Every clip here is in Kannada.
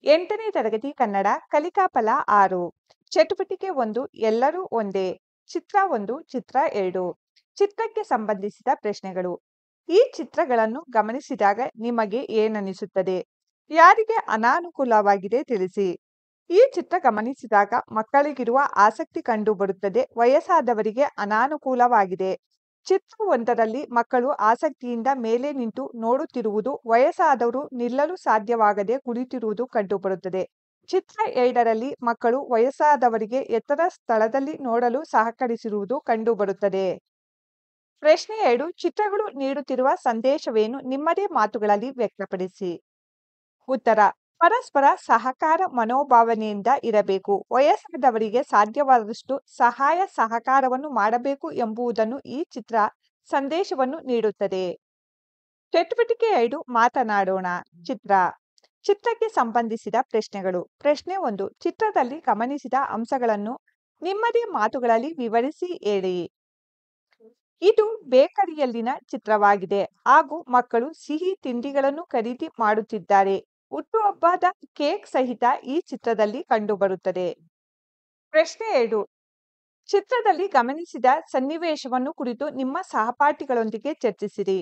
8ನೇ ತರಗತಿ ಕನ್ನಡ ಕಲಿಕಾ ಫಲ 6 ಚಟುವಟಿಕೆ 1 ಎಲ್ಲರೂ ಒಂದೇ ಚಿತ್ರ 1 ಚಿತ್ರ 2 ಚಿತ್ರಕ್ಕೆ ಸಂಬಂಧಿಸಿದ ಪ್ರಶ್ನೆಗಳು ಈ ಚಿತ್ರಗಳನ್ನು ಗಮನಿಸಿದಾಗ ನಿಮಗೆ ಏನನಿಸುತ್ತದೆ ಯಾರಿಗೆ ಅನಾನುಕೂಲವಾಗಿದೆ ತಿಳಿಸಿ ಈ ಚಿತ್ರ ಗಮನಿಸಿದಾಗ ಮಕ್ಕಳಿಗಿರುವ ಆಸಕ್ತಿ ಕಂಡುಬರುತ್ತದೆ ವಯಸ್ಸಾದವರಿಗೆ ಅನಾನುಕೂಲವಾಗಿದೆ ಚಿತ್ರ ಒಂದರಲ್ಲಿ ಮಕ್ಕಳು ಆಸಕ್ತಿಯಿಂದ ಮೇಲೆ ನಿಂತು ನೋಡುತ್ತಿರುವುದು ವಯಸ್ಸಾದವರು ನಿಲ್ಲಲು ಸಾಧ್ಯವಾಗದೆ ಕುಳಿತಿರುವುದು ಕಂಡುಬರುತ್ತದೆ ಚಿತ್ರ 2ರಲ್ಲಿ ಮಕ್ಕಳು ವಯಸ್ಸಾದವರಿಗೆ ಎತ್ತರ ಸ್ಥಳದಲ್ಲಿ ನೋಡಲು ಸಹಕರಿಸಿರುವುದು ಕಂಡುಬರುತ್ತದೆ ಪ್ರಶ್ನೆ 2 ಚಿತ್ರಗಳು ನೀಡುತ್ತಿರುವ ಸಂದೇಶವೇನು ನಿಮ್ಮದೇ ಮಾತುಗಳಲ್ಲಿ ವ್ಯಕ್ತಪಡಿಸಿ ಉತ್ತರ ಪರಸ್ಪರ ಸಹಕಾರ ಮನೋಭಾವನೆಯಿಂದ ಇರಬೇಕು ವಯಸ್ಸಾದವರಿಗೆ ಸಾಧ್ಯವಾದಷ್ಟು ಸಹಾಯ ಸಹಕಾರವನ್ನು ಮಾಡಬೇಕು ಎಂಬುದನ್ನು ಈ ಚಿತ್ರ ಸಂದೇಶವನ್ನು ನೀಡುತ್ತದೆ ಚಟುವಟಿಕೆ 5 ಮಾತನಾಡೋಣ ಚಿತ್ರಕ್ಕೆ ಸಂಬಂಧಿಸಿದ ಪ್ರಶ್ನೆಗಳು ಪ್ರಶ್ನೆ 1 ಚಿತ್ರದಲ್ಲಿ ಗಮನಿಸಿದ ಅಂಶಗಳನ್ನು ನಿಮ್ಮದೇ ಮಾತುಗಳಲ್ಲಿ ವಿವರಿಸಿ ಹೇಳಿ ಇದು ಬೇಕರಿಯಲ್ಲಿನ ಚಿತ್ರವಾಗಿದೆ ಹಾಗೂ ಮಕ್ಕಳು ಸಿಹಿ ತಿಂಡಿಗಳನ್ನು ಖರೀದಿ ಮಾಡುತ್ತಿದ್ದಾರೆ ಹುಟ್ಟುಹಬ್ಬದ ಕೇಕ್ ಸಹಿತ ಈ ಚಿತ್ರದಲ್ಲಿ ಕಂಡುಬರುತ್ತದೆ ಪ್ರಶ್ನೆ 2 ಚಿತ್ರದಲ್ಲಿ ಗಮನಿಸಿದ ಸನ್ನಿವೇಶವನ್ನು ಕುರಿತು ನಿಮ್ಮ ಸಹಪಾಠಿಗಳೊಂದಿಗೆ ಚರ್ಚಿಸಿರಿ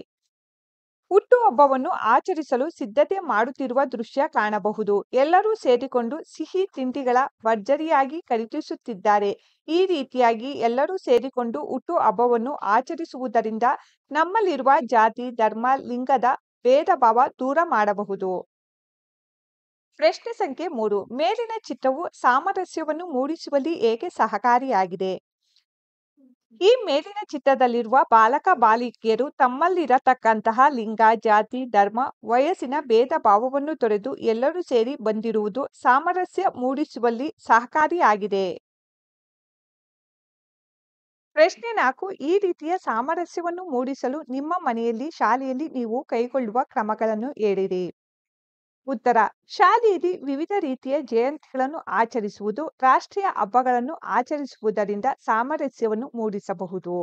ಹುಟ್ಟುಹಬ್ಬವನ್ನು ಆಚರಿಸಲು ಸಿದ್ಧತೆ ಮಾಡುತ್ತಿರುವ ದೃಶ್ಯ ಕಾಣಬಹುದು ಎಲ್ಲರೂ ಸೇರಿಕೊಂಡು ಸಿಹಿ ತಿಂಡಿಗಳ ಭರ್ಜರಿಯಾಗಿ ಖರೀದಿಸುತ್ತಿದ್ದಾರೆ ಈ ರೀತಿಯಾಗಿ ಎಲ್ಲರೂ ಸೇರಿಕೊಂಡು ಹುಟ್ಟುಹಬ್ಬವನ್ನು ಆಚರಿಸುವುದರಿಂದ ನಮ್ಮಲ್ಲಿರುವ ಜಾತಿ ಧರ್ಮ ಲಿಂಗದ ಭೇದ ಭಾವ ದೂರ ಮಾಡಬಹುದು ಪ್ರಶ್ನೆ ಸಂಖ್ಯೆ 3 ಮೇಲಿನ ಚಿತ್ರವು ಸಾಮರಸ್ಯವನ್ನು ಮೂಡಿಸುವಲ್ಲಿ ಹೇಗೆ ಸಹಕಾರಿಯಾಗಿದೆ ಈ ಮೇಲಿನ ಚಿತ್ರದಲ್ಲಿರುವ ಬಾಲಕ ಬಾಲಿಕೆಯರು ತಮ್ಮಲ್ಲಿರತಕ್ಕಂತಹ ಲಿಂಗ ಜಾತಿ ಧರ್ಮ ವಯಸ್ಸಿನ ಭೇದ ಭಾವವನ್ನು ತೊರೆದು ಎಲ್ಲರೂ ಸೇರಿ ಬಂದಿರುವುದು ಸಾಮರಸ್ಯ ಮೂಡಿಸುವಲ್ಲಿ ಸಹಕಾರಿಯಾಗಿದೆ ಪ್ರಶ್ನೆ 4 ಈ ರೀತಿಯ ಸಾಮರಸ್ಯವನ್ನು ಮೂಡಿಸಲು ನಿಮ್ಮ ಮನೆಯಲ್ಲಿ ಶಾಲೆಯಲ್ಲಿ ನೀವು ಕೈಗೊಳ್ಳುವ ಕ್ರಮಗಳನ್ನು ಹೇಳಿರಿ ಉತ್ತರ ಶಾಲೆಯಲ್ಲಿ ವಿವಿಧ ರೀತಿಯ ಜಯಂತಿಗಳನ್ನು ಆಚರಿಸುವುದು ರಾಷ್ಟ್ರೀಯ ಹಬ್ಬಗಳನ್ನು ಆಚರಿಸುವುದರಿಂದ ಸಾಮರಸ್ಯವನ್ನು ಮೂಡಿಸಬಹುದು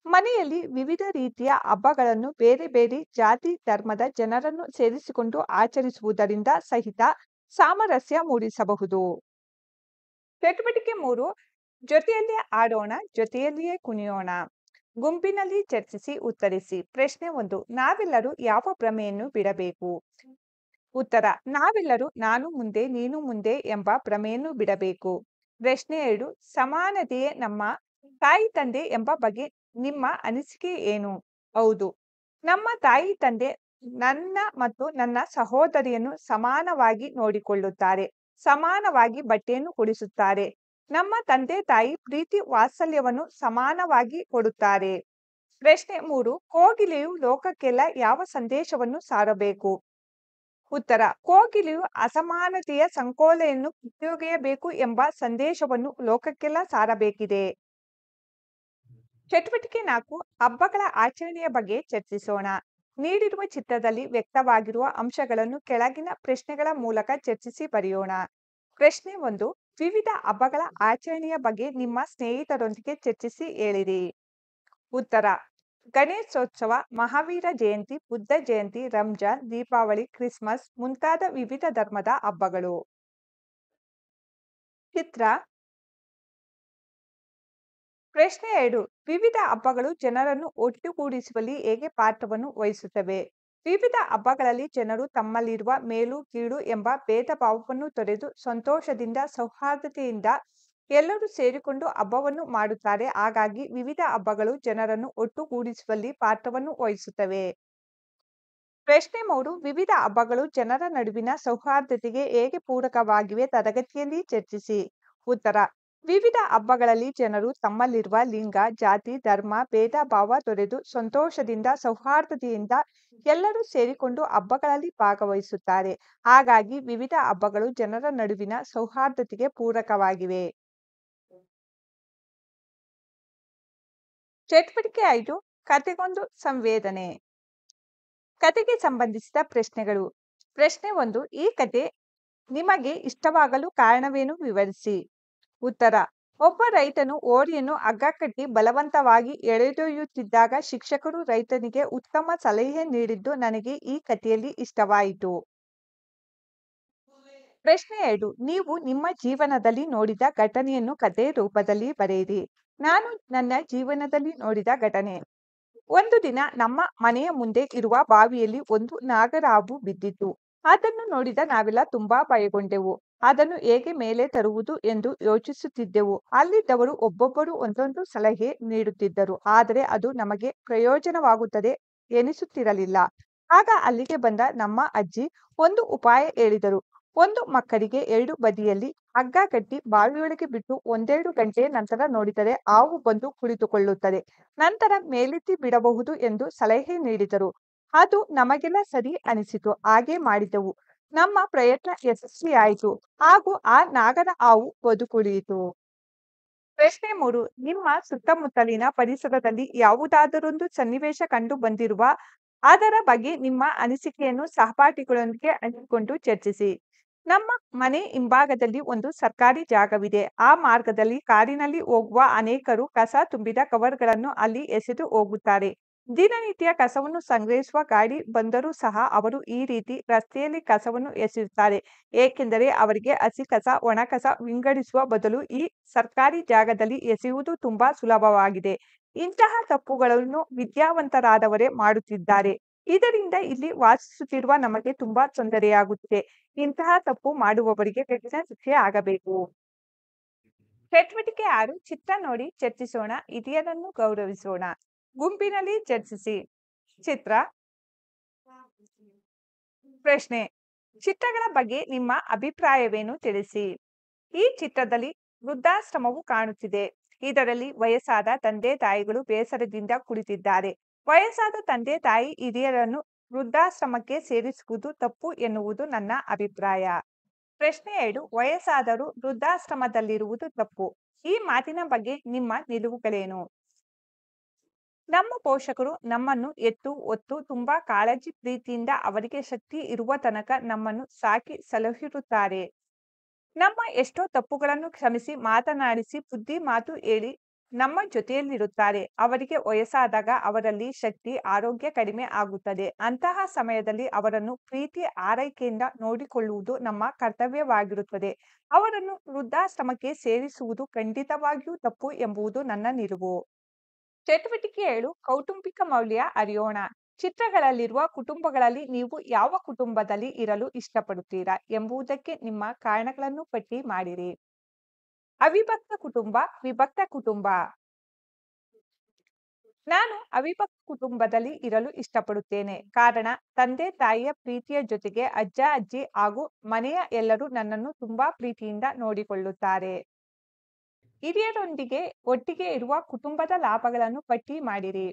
ಮನೆಯಲ್ಲಿ ವಿವಿಧ ರೀತಿಯ ಹಬ್ಬಗಳನ್ನು ಬೇರೆ ಬೇರೆ ಜಾತಿ ಧರ್ಮದ ಜನರನ್ನು ಸೇರಿಸಿಕೊಂಡು ಆಚರಿಸುವುದರಿಂದ ಸಹಿತ ಸಾಮರಸ್ಯ ಮೂಡಿಸಬಹುದು ಚಟುವಟಿಕೆ 3 ಜೊತೆಯಲ್ಲೇ ಆಡೋಣ ಜೊತೆಯಲ್ಲಿಯೇ ಕುಣಿಯೋಣ ಗುಂಪಿನಲ್ಲಿ ಚರ್ಚಿಸಿ ಉತ್ತರಿಸಿ ಪ್ರಶ್ನೆ 1 ನಾವೆಲ್ಲರೂ ಯಾವ ಭ್ರಮೆಯನ್ನು ಬಿಡಬೇಕು ಉತ್ತರ ನಾವೆಲ್ಲರೂ ನಾನು ಮುಂದೆ ನೀನು ಮುಂದೆ ಎಂಬ ಭ್ರಮೆಯನ್ನು ಬಿಡಬೇಕು ಪ್ರಶ್ನೆ 2 ಸಮಾನತೆಯೇ ನಮ್ಮ ತಾಯಿ ತಂದೆ ಎಂಬ ಬಗ್ಗೆ ನಿಮ್ಮ ಅನಿಸಿಕೆ ಏನು ಹೌದು ನಮ್ಮ ತಾಯಿ ತಂದೆ ನನ್ನ ಮತ್ತು ನನ್ನ ಸಹೋದರಿಯನ್ನು ಸಮಾನವಾಗಿ ನೋಡಿಕೊಳ್ಳುತ್ತಾರೆ ಸಮಾನವಾಗಿ ಬಟ್ಟೆಯನ್ನು ಕೊಡಿಸುತ್ತಾರೆ ನಮ್ಮ ತಂದೆ ತಾಯಿ ಪ್ರೀತಿ ವಾತ್ಸಲ್ಯವನ್ನು ಸಮಾನವಾಗಿ ಕೊಡುತ್ತಾರೆ ಪ್ರಶ್ನೆ 3 ಕೋಗಿಲೆಯು ಲೋಕಕ್ಕೆಲ್ಲ ಯಾವ ಸಂದೇಶವನ್ನು ಸಾರಬೇಕು ಉತ್ತರ ಕೋಗಿಲೆಯು ಅಸಮಾನತೆಯ ಸಂಕೋಲೆಯನ್ನು ಕಿತ್ತೊಗೆಯಬೇಕು ಎಂಬ ಸಂದೇಶವನ್ನು ಲೋಕಕ್ಕೆಲ್ಲ ಸಾರಬೇಕಿದೆ ಚಟುವಟಿಕೆ 4 ಹಬ್ಬಗಳ ಆಚರಣೆಯ ಬಗ್ಗೆ ಚರ್ಚಿಸೋಣ ನೀಡಿರುವ ಚಿತ್ರದಲ್ಲಿ ವ್ಯಕ್ತವಾಗಿರುವ ಅಂಶಗಳನ್ನು ಕೆಳಗಿನ ಪ್ರಶ್ನೆಗಳ ಮೂಲಕ ಚರ್ಚಿಸಿ ಬರೆಯೋಣ ಪ್ರಶ್ನೆ 1 ವಿವಿಧ ಹಬ್ಬಗಳ ಆಚರಣೆಯ ಬಗ್ಗೆ ನಿಮ್ಮ ಸ್ನೇಹಿತರೊಂದಿಗೆ ಚರ್ಚಿಸಿ ಹೇಳಿರಿ ಉತ್ತರ ಗಣೇಶೋತ್ಸವ ಮಹಾವೀರ ಜಯಂತಿ ಬುದ್ಧ ಜಯಂತಿ ರಂಜಾನ್ ದೀಪಾವಳಿ ಕ್ರಿಸ್ಮಸ್ ಮುಂತಾದ ವಿವಿಧ ಧರ್ಮದ ಹಬ್ಬಗಳು ಚಿತ್ರ ಪ್ರಶ್ನೆ 2 ವಿವಿಧ ಹಬ್ಬಗಳು ಜನರನ್ನು ಒಟ್ಟುಗೂಡಿಸುವಲ್ಲಿ ಹೇಗೆ ಪಾತ್ರವನ್ನು ವಹಿಸುತ್ತವೆ ವಿವಿಧ ಹಬ್ಬಗಳಲ್ಲಿ ಜನರು ತಮ್ಮಲ್ಲಿರುವ ಮೇಲು ಕೀಳು ಎಂಬ ಭೇದ ಭಾವವನ್ನು ತೊರೆದು ಸಂತೋಷದಿಂದ ಸೌಹಾರ್ದತೆಯಿಂದ ಎಲ್ಲರೂ ಸೇರಿಕೊಂಡು ಹಬ್ಬವನ್ನು ಮಾಡುತ್ತಾರೆ ಹಾಗಾಗಿ ವಿವಿಧ ಹಬ್ಬಗಳು ಜನರನ್ನು ಒಟ್ಟುಗೂಡಿಸುವಲ್ಲಿ ಪಾತ್ರವನ್ನು ವಹಿಸುತ್ತವೆ ಪ್ರಶ್ನೆ 3 ವಿವಿಧ ಹಬ್ಬಗಳು ಜನರ ನಡುವಿನ ಸೌಹಾರ್ದತೆಗೆ ಹೇಗೆ ಪೂರಕವಾಗಿವೆ ತರಗತಿಯಲ್ಲಿ ಚರ್ಚಿಸಿ ಉತ್ತರ ವಿವಿಧ ಹಬ್ಬಗಳಲ್ಲಿ ಜನರು ತಮ್ಮಲ್ಲಿರುವ ಲಿಂಗ ಜಾತಿ ಧರ್ಮ ಭೇದ ಭಾವ ತೊರೆದು ಸಂತೋಷದಿಂದ ಸೌಹಾರ್ದತೆಯಿಂದ ಎಲ್ಲರೂ ಸೇರಿಕೊಂಡು ಹಬ್ಬಗಳಲ್ಲಿ ಭಾಗವಹಿಸುತ್ತಾರೆ ಹಾಗಾಗಿ ವಿವಿಧ ಹಬ್ಬಗಳು ಜನರ ನಡುವಿನ ಸೌಹಾರ್ದತೆಗೆ ಪೂರಕವಾಗಿವೆ ಚಟುವಟಿಕೆ 5 ಕತೆಗೊಂದು ಸಂವೇದನೆ ಕತೆಗೆ ಸಂಬಂಧಿಸಿದ ಪ್ರಶ್ನೆಗಳು ಪ್ರಶ್ನೆ 1 ಈ ಕತೆ ನಿಮಗೆ ಇಷ್ಟವಾಗಲು ಕಾರಣವೇನು ವಿವರಿಸಿ ಉತ್ತರ ಒಬ್ಬ ರೈತನು ಹೋರಿಯನ್ನು ಹಗ್ಗ ಕಟ್ಟಿ ಬಲವಂತವಾಗಿ ಎಳೆದೊಯ್ಯುತ್ತಿದ್ದಾಗ ಶಿಕ್ಷಕರು ರೈತನಿಗೆ ಉತ್ತಮ ಸಲಹೆ ನೀಡಿದ್ದು ನನಗೆ ಈ ಕಥೆಯಲ್ಲಿ ಇಷ್ಟವಾಯಿತು ಪ್ರಶ್ನೆ 2. ನೀವು ನಿಮ್ಮ ಜೀವನದಲ್ಲಿ ನೋಡಿದ ಘಟನೆಯನ್ನು ಕಥೆ ರೂಪದಲ್ಲಿ ಬರೆಯಿರಿ. ನಾನು ನನ್ನ ಜೀವನದಲ್ಲಿ ನೋಡಿದ ಘಟನೆ. ಒಂದು ದಿನ ನಮ್ಮ ಮನೆಯ ಮುಂದೆ ಇರುವ ಬಾವಿಯಲ್ಲಿ ಒಂದು ನಾಗರಹಾವು ಬಿದ್ದಿತ್ತು. ಅದನ್ನು ನೋಡಿದ ನಾವೆಲ್ಲ ತುಂಬಾ ಭಯಗೊಂಡೆವು. ಅದನ್ನು ಹೇಗೆ ಮೇಲೆ ತರುವುದು ಎಂದು ಯೋಚಿಸುತ್ತಿದ್ದೆವು. ಅಲ್ಲಿದ್ದವರು ಒಬ್ಬೊಬ್ಬರು ಒಂದೊಂದು ಸಲಹೆ ನೀಡುತ್ತಿದ್ದರು. ಆದರೆ ಅದು ನಮಗೆ ಪ್ರಯೋಜನವಾಗುತ್ತದೆ ಎನಿಸುತ್ತಿರಲಿಲ್ಲ. ಆಗ ಅಲ್ಲಿಗೆ ಬಂದ ನಮ್ಮ ಅಜ್ಜಿ ಒಂದು ಉಪಾಯ ಹೇಳಿದರು. ಒಂದು ಮಕ್ಕಳಿಗೆ ಎರಡು ಬದಿಯಲ್ಲಿ ಹಗ್ಗ ಕಟ್ಟಿ ಬಾವಿಯೊಳಗೆ ಬಿಟ್ಟು ಒಂದೆರಡು ಗಂಟೆಯ ನಂತರ ನೋಡಿದರೆ ಹಾವು ಬಂದು ಕುಳಿತುಕೊಳ್ಳುತ್ತದೆ. ನಂತರ ಮೇಲೆತ್ತಿ ಬಿಡಬಹುದು ಎಂದು ಸಲಹೆ ನೀಡಿದರು. ಅದು ನಮಗೆಲ್ಲ ಸರಿ ಅನಿಸಿತು. ಹಾಗೆ ಮಾಡಿದೆವು. ನಮ್ಮ ಪ್ರಯತ್ನ ಯಶಸ್ವಿಯಾಯಿತು ಹಾಗೂ ಆ ನಾಗರ ಹಾವು ಬದುಕುಳಿಯಿತು. ಪ್ರಶ್ನೆ 3. ನಿಮ್ಮ ಸುತ್ತಮುತ್ತಲಿನ ಪರಿಸರದಲ್ಲಿ ಯಾವುದಾದರೊಂದು ಸನ್ನಿವೇಶ ಕಂಡು ಬಂದಿರುವ ಅದರ ಬಗ್ಗೆ ನಿಮ್ಮ ಅನಿಸಿಕೆಯನ್ನು ಸಹಪಾಠಿಗಳೊಂದಿಗೆ ಹಂಚಿಕೊಂಡು ಚರ್ಚಿಸಿ. ನಮ್ಮ ಮನೆ ಹಿಂಭಾಗದಲ್ಲಿ ಒಂದು ಸರ್ಕಾರಿ ಜಾಗವಿದೆ. ಆ ಮಾರ್ಗದಲ್ಲಿ ಕಾರಿನಲ್ಲಿ ಹೋಗುವ ಅನೇಕರು ಕಸ ತುಂಬಿದ ಕವರ್ಗಳನ್ನು ಅಲ್ಲಿ ಎಸೆದು ಹೋಗುತ್ತಾರೆ. ದಿನನಿತ್ಯ ಕಸವನ್ನು ಸಂಗ್ರಹಿಸುವ ಗಾಡಿ ಬಂದರೂ ಸಹ ಅವರು ಈ ರೀತಿ ರಸ್ತೆಯಲ್ಲಿ ಕಸವನ್ನು ಎಸೆಯುತ್ತಾರೆ. ಏಕೆಂದರೆ ಅವರಿಗೆ ಹಸಿ ಕಸ, ಒಣ ಕಸ ವಿಂಗಡಿಸುವ ಬದಲು ಈ ಸರ್ಕಾರಿ ಜಾಗದಲ್ಲಿ ಎಸೆಯುವುದು ತುಂಬಾ ಸುಲಭವಾಗಿದೆ. ಇಂತಹ ತಪ್ಪುಗಳನ್ನು ವಿದ್ಯಾವಂತರಾದವರೇ ಮಾಡುತ್ತಿದ್ದಾರೆ. ಇದರಿಂದ ಇಲ್ಲಿ ವಾಸಿಸುತ್ತಿರುವ ನಮಗೆ ತುಂಬಾ ತೊಂದರೆಯಾಗುತ್ತಿದೆ. ಇಂತಹ ತಪ್ಪು ಮಾಡುವವರಿಗೆ ಕಠಿಣ ಶಿಕ್ಷೆ ಆಗಬೇಕು. ಚಟುವಟಿಕೆ 6. ಚಿತ್ರ ನೋಡಿ ಚರ್ಚಿಸೋಣ. ಹಿರಿಯರನ್ನು ಗೌರವಿಸೋಣ. ಗುಂಪಿನಲ್ಲಿ ಚರ್ಚಿಸಿ. ಚಿತ್ರ. ಪ್ರಶ್ನೆ. ಚಿತ್ರಗಳ ಬಗ್ಗೆ ನಿಮ್ಮ ಅಭಿಪ್ರಾಯವೇನು ತಿಳಿಸಿ. ಈ ಚಿತ್ರದಲ್ಲಿ ವೃದ್ಧಾಶ್ರಮವು ಕಾಣುತ್ತಿದೆ. ಇದರಲ್ಲಿ ವಯಸ್ಸಾದ ತಂದೆ ತಾಯಿಗಳು ಬೇಸರದಿಂದ ಕುಳಿತಿದ್ದಾರೆ. ವಯಸ್ಸಾದ ತಂದೆ ತಾಯಿ ಹಿರಿಯರನ್ನು ವೃದ್ಧಾಶ್ರಮಕ್ಕೆ ಸೇರಿಸುವುದು ತಪ್ಪು ಎನ್ನುವುದು ನನ್ನ ಅಭಿಪ್ರಾಯ. ಪ್ರಶ್ನೆ 2. ವಯಸ್ಸಾದರೂ ವೃದ್ಧಾಶ್ರಮದಲ್ಲಿರುವುದು ತಪ್ಪು. ಈ ಮಾತಿನ ಬಗ್ಗೆ ನಿಮ್ಮ ನಿಲುವುಗಳೇನು. ನಮ್ಮ ಪೋಷಕರು ನಮ್ಮನ್ನು ಎತ್ತು ಹೊತ್ತು ತುಂಬಾ ಕಾಳಜಿ ಪ್ರೀತಿಯಿಂದ ಅವರಿಗೆ ಶಕ್ತಿ ಇರುವ ತನಕ ನಮ್ಮನ್ನು ಸಾಕಿ ಸಲಹಿರುತ್ತಾರೆ. ನಮ್ಮ ಎಷ್ಟೋ ತಪ್ಪುಗಳನ್ನು ಕ್ಷಮಿಸಿ ಮಾತನಾಡಿಸಿ ಬುದ್ಧಿ ಮಾತು ಹೇಳಿ ನಮ್ಮ ಜೊತೆಯಲ್ಲಿರುತ್ತಾರೆ. ಅವರಿಗೆ ವಯಸ್ಸಾದಾಗ ಅವರಲ್ಲಿ ಶಕ್ತಿ ಆರೋಗ್ಯ ಕಡಿಮೆ ಆಗುತ್ತದೆ. ಅಂತಹ ಸಮಯದಲ್ಲಿ ಅವರನ್ನು ಪ್ರೀತಿ ಆರೈಕೆಯಿಂದ ನೋಡಿಕೊಳ್ಳುವುದು ನಮ್ಮ ಕರ್ತವ್ಯವಾಗಿರುತ್ತದೆ. ಅವರನ್ನು ವೃದ್ಧಾಶ್ರಮಕ್ಕೆ ಸೇರಿಸುವುದು ಖಂಡಿತವಾಗಿಯೂ ತಪ್ಪು ಎಂಬುದು ನನ್ನ ನಿಲುವು. ಚಟುವಟಿಕೆ 7. ಕೌಟುಂಬಿಕ ಮೌಲ್ಯ ಅರಿಯೋಣ. ಚಿತ್ರಗಳಲ್ಲಿರುವ ಕುಟುಂಬಗಳಲ್ಲಿ ನೀವು ಯಾವ ಕುಟುಂಬದಲ್ಲಿ ಇರಲು ಇಷ್ಟಪಡುತ್ತೀರಾ ಎಂಬುದಕ್ಕೆ ನಿಮ್ಮ ಕಾರಣಗಳನ್ನು ಪಟ್ಟಿ ಮಾಡಿರಿ. ಅವಿಭಕ್ತ ಕುಟುಂಬ, ವಿಭಕ್ತ ಕುಟುಂಬ. ನಾನು ಅವಿಭಕ್ತ ಕುಟುಂಬದಲ್ಲಿ ಇರಲು ಇಷ್ಟಪಡುತ್ತೇನೆ. ಕಾರಣ ತಂದೆ ತಾಯಿಯ ಪ್ರೀತಿಯ ಜೊತೆಗೆ ಅಜ್ಜ ಅಜ್ಜಿ ಹಾಗೂ ಮನೆಯ ಎಲ್ಲರೂ ನನ್ನನ್ನು ತುಂಬಾ ಪ್ರೀತಿಯಿಂದ ನೋಡಿಕೊಳ್ಳುತ್ತಾರೆ. ಹಿರಿಯರೊಂದಿಗೆ ಒಟ್ಟಿಗೆ ಇರುವ ಕುಟುಂಬದ ಲಾಭಗಳನ್ನು ಪಟ್ಟಿ ಮಾಡಿರಿ.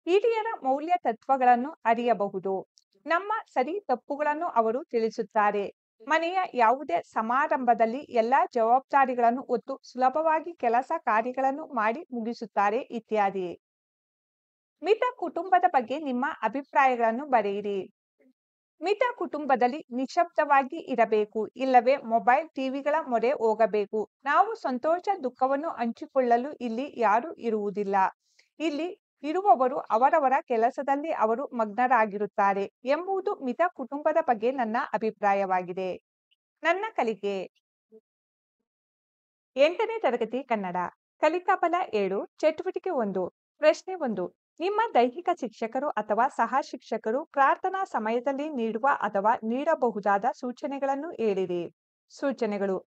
ಹಿರಿಯರ ಮೌಲ್ಯ ತತ್ವಗಳನ್ನು ಅರಿಯಬಹುದು. ನಮ್ಮ ಸರಿ ತಪ್ಪುಗಳನ್ನು ಅವರು ತಿಳಿಸುತ್ತಾರೆ. ಮನೆಯ ಯಾವುದೇ ಸಮಾರಂಭದಲ್ಲಿ ಎಲ್ಲಾ ಜವಾಬ್ದಾರಿಗಳನ್ನು ಹೊತ್ತು ಸುಲಭವಾಗಿ ಕೆಲಸ ಕಾರ್ಯಗಳನ್ನು ಮಾಡಿ ಮುಗಿಸುತ್ತಾರೆ ಇತ್ಯಾದಿ. ಮಿತ ಕುಟುಂಬದ ಬಗ್ಗೆ ನಿಮ್ಮ ಅಭಿಪ್ರಾಯಗಳನ್ನು ಬರೆಯಿರಿ. ಮಿತ ಕುಟುಂಬದಲ್ಲಿ ನಿಶ್ಶಬ್ದವಾಗಿ ಇರಬೇಕು. ಇಲ್ಲವೇ ಮೊಬೈಲ್ ಟಿವಿಗಳ ಮೊರೆ ಹೋಗಬೇಕು. ನಾವು ಸಂತೋಷ ದುಃಖವನ್ನು ಹಂಚಿಕೊಳ್ಳಲು ಇಲ್ಲಿ ಯಾರೂ ಇರುವುದಿಲ್ಲ. ಇಲ್ಲಿ ಇರುವವರು ಅವರವರ ಕೆಲಸದಲ್ಲಿ ಅವರು ಮಗ್ನರಾಗಿರುತ್ತಾರೆ ಎಂಬುದು ಮಿತ ಕುಟುಂಬದ ಬಗ್ಗೆ ನನ್ನ ಅಭಿಪ್ರಾಯವಾಗಿದೆ. ನನ್ನ ಕಲಿಕೆ. 8ನೇ ತರಗತಿ ಕನ್ನಡ. ಕಲಿಕಾ ಫಲ 7. ಚಟುವಟಿಕೆ 1. ಪ್ರಶ್ನೆ 1. ನಿಮ್ಮ ದೈಹಿಕ ಶಿಕ್ಷಕರು ಅಥವಾ ಸಹ ಶಿಕ್ಷಕರು ಪ್ರಾರ್ಥನಾ ಸಮಯದಲ್ಲಿ ನೀಡುವ ಅಥವಾ ನೀಡಬಹುದಾದ ಸೂಚನೆಗಳನ್ನು ಹೇಳಿರಿ. ಸೂಚನೆಗಳು.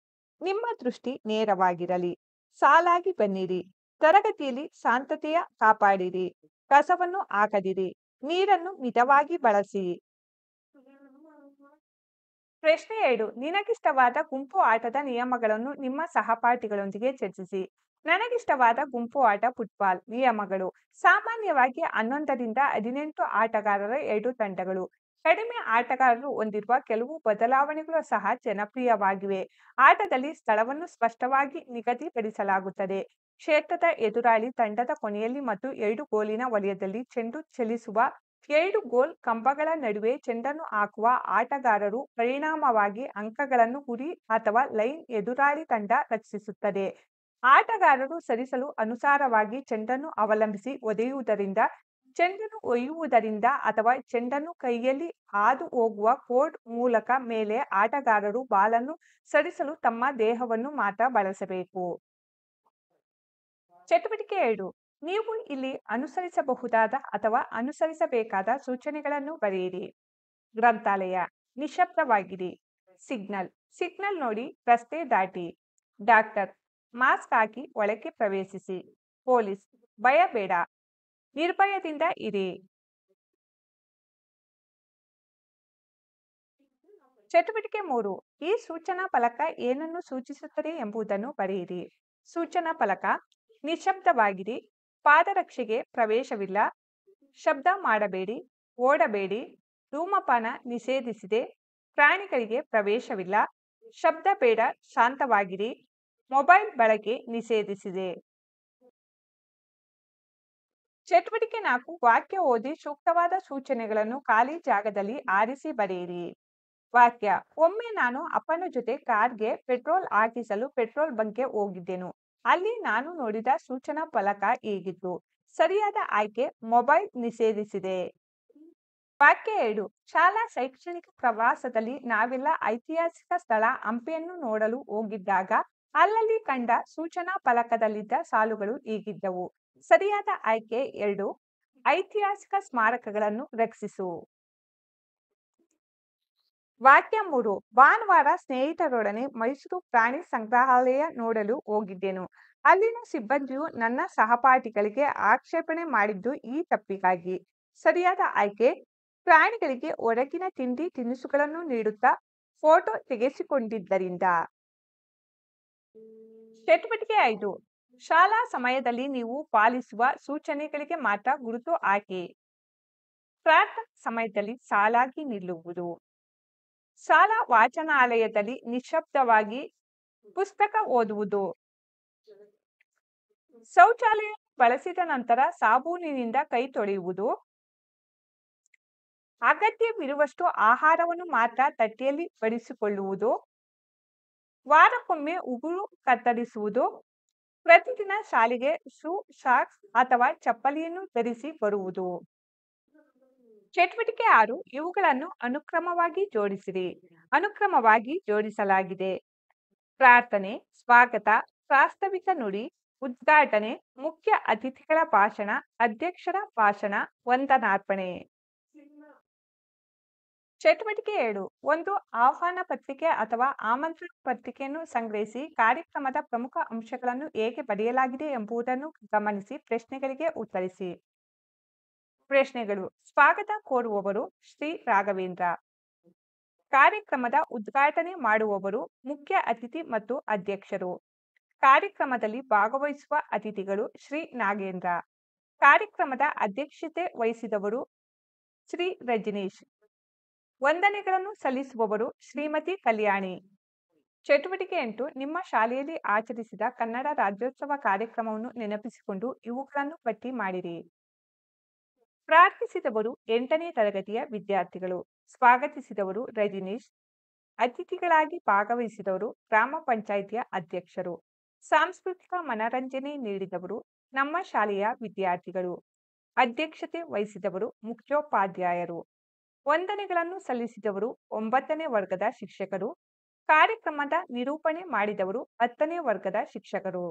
ನಿಮ್ಮ ದೃಷ್ಟಿ ನೇರವಾಗಿರಲಿ. ಸಾಲಾಗಿ ಬನ್ನಿರಿ. ತರಗತಿಯಲ್ಲಿ ಶಾಂತತೆಯ ಕಾಪಾಡಿರಿ. ಕಸವನ್ನು ಹಾಕದಿರಿ. ನೀರನ್ನು ಮಿತವಾಗಿ ಬಳಸಿ. ಪ್ರಶ್ನೆ 2. ನಿನಗಿಷ್ಟವಾದ ಗುಂಪು ಆಟದ ನಿಯಮಗಳನ್ನು ನಿಮ್ಮ ಸಹಪಾಠಿಗಳೊಂದಿಗೆ ಚರ್ಚಿಸಿ. ನನಗಿಷ್ಟವಾದ ಗುಂಪು ಆಟ ಫುಟ್ಬಾಲ್. ನಿಯಮಗಳು. ಸಾಮಾನ್ಯವಾಗಿ 11ರಿಂದ 18 ಆಟಗಾರರ 2 ತಂಡಗಳು. ಕಡಿಮೆ ಆಟಗಾರರು ಹೊಂದಿರುವ ಕೆಲವು ಬದಲಾವಣೆಗಳು ಸಹ ಜನಪ್ರಿಯವಾಗಿವೆ. ಆಟದಲ್ಲಿ ಸ್ಥಳವನ್ನು ಸ್ಪಷ್ಟವಾಗಿ ನಿಗದಿಪಡಿಸಲಾಗುತ್ತದೆ. ಕ್ಷೇತ್ರದ ಎದುರಾಳಿ ತಂಡದ ಕೊನೆಯಲ್ಲಿ ಮತ್ತು 2 ಗೋಲಿನ ವಲಯದಲ್ಲಿ ಚೆಂಡು ಚಲಿಸುವ 2 ಗೋಲ್ ಕಂಬಗಳ ನಡುವೆ ಚೆಂಡನ್ನು ಹಾಕುವ ಆಟಗಾರರು ಪರಿಣಾಮವಾಗಿ ಅಂಕಗಳನ್ನು ಗುರಿ ಅಥವಾ ಲೈನ್ ಎದುರಾಳಿ ತಂಡ ರಕ್ಷಿಸುತ್ತದೆ. ಆಟಗಾರರು ಸರಿಸಲು ಅನುಸಾರವಾಗಿ ಚೆಂಡನ್ನು ಅವಲಂಬಿಸಿ ಒದೆಯುವುದರಿಂದ ಚೆಂಡನ್ನು ಒಯ್ಯುವುದರಿಂದ ಅಥವಾ ಚೆಂಡನ್ನು ಕೈಯಲ್ಲಿ ಹಾದು ಹೋಗುವ ಕೋರ್ಟ್ ಮೂಲಕ ಮೇಲೆ ಆಟಗಾರರು ಬಾಲನ್ನು ಸರಿಸಲು ತಮ್ಮ ದೇಹವನ್ನು ಮಾತ್ರ ಬಳಸಬೇಕು. ಚಟುವಟಿಕೆ 2. ನೀವು ಇಲ್ಲಿ ಅನುಸರಿಸಬಹುದಾದ ಅಥವಾ ಅನುಸರಿಸಬೇಕಾದ ಸೂಚನೆಗಳನ್ನು ಬರೆಯಿರಿ. ಗ್ರಂಥಾಲಯ, ನಿಶ್ಶಬ್ದವಾಗಿರಿ. ಸಿಗ್ನಲ್ ನೋಡಿ ರಸ್ತೆ ದಾಟಿ. ಡಾಕ್ಟರ್, ಮಾಸ್ಕ್ ಹಾಕಿ ಒಳಕ್ಕೆ ಪ್ರವೇಶಿಸಿ. ಪೊಲೀಸ್, ಭಯ ಬೇಡ, ನಿರ್ಭಯದಿಂದ ಇರಿ. ಚಟುವಟಿಕೆ 3. ಈ ಸೂಚನಾ ಫಲಕ ಏನನ್ನು ಸೂಚಿಸುತ್ತದೆ ಎಂಬುದನ್ನು ಬರೆಯಿರಿ. ಸೂಚನಾ ಫಲಕ: ನಿಶ್ಶಬ್ದವಾಗಿರಿ, ಪಾದರಕ್ಷೆಗೆ ಪ್ರವೇಶವಿಲ್ಲ, ಶಬ್ದ ಮಾಡಬೇಡಿ, ಓಡಬೇಡಿ, ಧೂಮಪಾನ ನಿಷೇಧಿಸಿದೆ, ಪ್ರಾಣಿಗಳಿಗೆ ಪ್ರವೇಶವಿಲ್ಲ, ಶಬ್ದ ಬೇಡ, ಶಾಂತವಾಗಿರಿ, ಮೊಬೈಲ್ ಬಳಕೆ ನಿಷೇಧಿಸಿದೆ. ಚಟುವಟಿಕೆ 4. ವಾಕ್ಯ ಓದಿ ಸೂಕ್ತವಾದ ಸೂಚನೆಗಳನ್ನು ಖಾಲಿ ಜಾಗದಲ್ಲಿ ಆರಿಸಿ ಬರೆಯಿರಿ. ವಾಕ್ಯ: ಒಮ್ಮೆ ನಾನು ಅಪ್ಪನ ಜೊತೆ ಕಾರ್ಗೆ ಪೆಟ್ರೋಲ್ ಹಾಕಿಸಲು ಪೆಟ್ರೋಲ್ ಬಂಕ್ಗೆ ಹೋಗಿದ್ದೆನು. ಅಲ್ಲಿ ನಾನು ನೋಡಿದ ಸೂಚನಾ ಫಲಕ ಹೀಗಿತ್ತು. ಸರಿಯಾದ ಆಯ್ಕೆ ಮೊಬೈಲ್ ನಿಷೇಧಿಸಿದೆ. ವಾಕ್ಯ 2. ಶಾಲಾ ಶೈಕ್ಷಣಿಕ ಪ್ರವಾಸದಲ್ಲಿ ನಾವೆಲ್ಲ ಐತಿಹಾಸಿಕ ಸ್ಥಳ ಹಂಪಿಯನ್ನು ನೋಡಲು ಹೋಗಿದ್ದಾಗ ಅಲ್ಲಲ್ಲಿ ಕಂಡ ಸೂಚನಾ ಫಲಕದಲ್ಲಿದ್ದ ಸಾಲುಗಳು ಹೀಗಿದ್ದವು. ಸರಿಯಾದ ಆಯ್ಕೆ 2. ಐತಿಹಾಸಿಕ ಸ್ಮಾರಕಗಳನ್ನು ರಕ್ಷಿಸು. ವಾಕ್ಯ 3. ಭಾನುವಾರ ಸ್ನೇಹಿತರೊಡನೆ ಮೈಸೂರು ಪ್ರಾಣಿ ಸಂಗ್ರಹಾಲಯ ನೋಡಲು ಹೋಗಿದ್ದೆನು. ಅಲ್ಲಿನ ಸಿಬ್ಬಂದಿಯು ನನ್ನ ಸಹಪಾಠಿಗಳಿಗೆ ಆಕ್ಷೇಪಣೆ ಮಾಡಿದ್ದು ಈ ತಪ್ಪಿಗಾಗಿ. ಸರಿಯಾದ ಆಯ್ಕೆ ಪ್ರಾಣಿಗಳಿಗೆ ಹೊರಗಿನ ತಿಂಡಿ ತಿನಿಸುಗಳನ್ನು ನೀಡುತ್ತಾ ಫೋಟೋ ತೆಗೆಸಿಕೊಂಡಿದ್ದರಿಂದ. ಚಟುವಟಿಕೆ 5. ಶಾಲಾ ಸಮಯದಲ್ಲಿ ನೀವು ಪಾಲಿಸುವ ಸೂಚನೆಗಳಿಗೆ ಮಾತ್ರ ಗುರುತು ಹಾಕಿ. ಪ್ರಾರ್ಥನಾ ಸಮಯದಲ್ಲಿ ಸಾಲಾಗಿ ನಿಲ್ಲುವುದು. ಶಾಲಾ ವಾಚನಾಲಯದಲ್ಲಿ ನಿಶ್ಶಬ್ದವಾಗಿ ಪುಸ್ತಕ ಓದುವುದು. ಶೌಚಾಲಯ ಬಳಸಿದ ನಂತರ ಸಾಬೂನಿನಿಂದ ಕೈ ತೊಳೆಯುವುದು. ಅಗತ್ಯವಿರುವಷ್ಟು ಆಹಾರವನ್ನು ಮಾತ್ರ ತಟ್ಟೆಯಲ್ಲಿ ಬಡಿಸಿಕೊಳ್ಳುವುದು. ವಾರಕ್ಕೊಮ್ಮೆ ಉಗುರು ಕತ್ತರಿಸುವುದು. ಪ್ರತಿದಿನ ಶಾಲೆಗೆ ಶೂ, ಸಾಕ್ಸ್ ಅಥವಾ ಚಪ್ಪಲಿಯನ್ನು ಧರಿಸಿ ಬರುವುದು. ಚಟುವಟಿಕೆ 6. ಇವುಗಳನ್ನು ಅನುಕ್ರಮವಾಗಿ ಜೋಡಿಸಿರಿ. ಅನುಕ್ರಮವಾಗಿ ಜೋಡಿಸಲಾಗಿದೆ. ಪ್ರಾರ್ಥನೆ, ಸ್ವಾಗತ, ಪ್ರಾಸ್ತಾವಿಕ ನುಡಿ, ಉದ್ಘಾಟನೆ, ಮುಖ್ಯ ಅತಿಥಿಗಳ ಭಾಷಣ, ಅಧ್ಯಕ್ಷರ ಭಾಷಣ, ವಂದನಾರ್ಪಣೆ. ಚಟುವಟಿಕೆ 7. ಒಂದು ಆಹ್ವಾನ ಪತ್ರಿಕೆ ಅಥವಾ ಆಮಂತ್ರಣ ಪತ್ರಿಕೆಯನ್ನು ಸಂಗ್ರಹಿಸಿ ಕಾರ್ಯಕ್ರಮದ ಪ್ರಮುಖ ಅಂಶಗಳನ್ನು ಹೇಗೆ ಬರೆಯಲಾಗಿದೆ ಎಂಬುದನ್ನು ಗಮನಿಸಿ ಪ್ರಶ್ನೆಗಳಿಗೆ ಉತ್ತರಿಸಿ. ಪ್ರಶ್ನೆಗಳು: ಸ್ವಾಗತ ಕೋರುವವರು ಶ್ರೀ ರಾಘವೇಂದ್ರ. ಕಾರ್ಯಕ್ರಮದ ಉದ್ಘಾಟನೆ ಮಾಡುವವರು ಮುಖ್ಯ ಅತಿಥಿ ಮತ್ತು ಅಧ್ಯಕ್ಷರು. ಕಾರ್ಯಕ್ರಮದಲ್ಲಿ ಭಾಗವಹಿಸುವ ಅತಿಥಿಗಳು ಶ್ರೀ ನಾಗೇಂದ್ರ. ಕಾರ್ಯಕ್ರಮದ ಅಧ್ಯಕ್ಷತೆ ವಹಿಸಿದವರು ಶ್ರೀ ರಜನೀಶ್. ವಂದನೆಗಳನ್ನು ಸಲ್ಲಿಸುವವರು ಶ್ರೀಮತಿ ಕಲ್ಯಾಣಿ. ಚಟುವಟಿಕೆ 8. ನಿಮ್ಮ ಶಾಲೆಯಲ್ಲಿ ಆಚರಿಸಿದ ಕನ್ನಡ ರಾಜ್ಯೋತ್ಸವ ಕಾರ್ಯಕ್ರಮವನ್ನು ನೆನಪಿಸಿಕೊಂಡು ಇವುಗಳನ್ನು ಪಟ್ಟಿ ಮಾಡಿರಿ. ಪ್ರಾರ್ಥಿಸಿದವರು 8ನೇ ತರಗತಿಯ ವಿದ್ಯಾರ್ಥಿಗಳು. ಸ್ವಾಗತಿಸಿದವರು ರಜನೀಶ್. ಅತಿಥಿಗಳಾಗಿ ಭಾಗವಹಿಸಿದವರು ಗ್ರಾಮ ಪಂಚಾಯಿತಿಯ ಅಧ್ಯಕ್ಷರು. ಸಾಂಸ್ಕೃತಿಕ ಮನರಂಜನೆ ನೀಡಿದವರು ನಮ್ಮ ಶಾಲೆಯ ವಿದ್ಯಾರ್ಥಿಗಳು. ಅಧ್ಯಕ್ಷತೆ ವಹಿಸಿದವರು ಮುಖ್ಯೋಪಾಧ್ಯಾಯರು. ವಂದನೆಗಳನ್ನು ಸಲ್ಲಿಸಿದವರು 9ನೇ ವರ್ಗದ ಶಿಕ್ಷಕರು. ಕಾರ್ಯಕ್ರಮದ ನಿರೂಪಣೆ ಮಾಡಿದವರು 10ನೇ ವರ್ಗದ ಶಿಕ್ಷಕರು.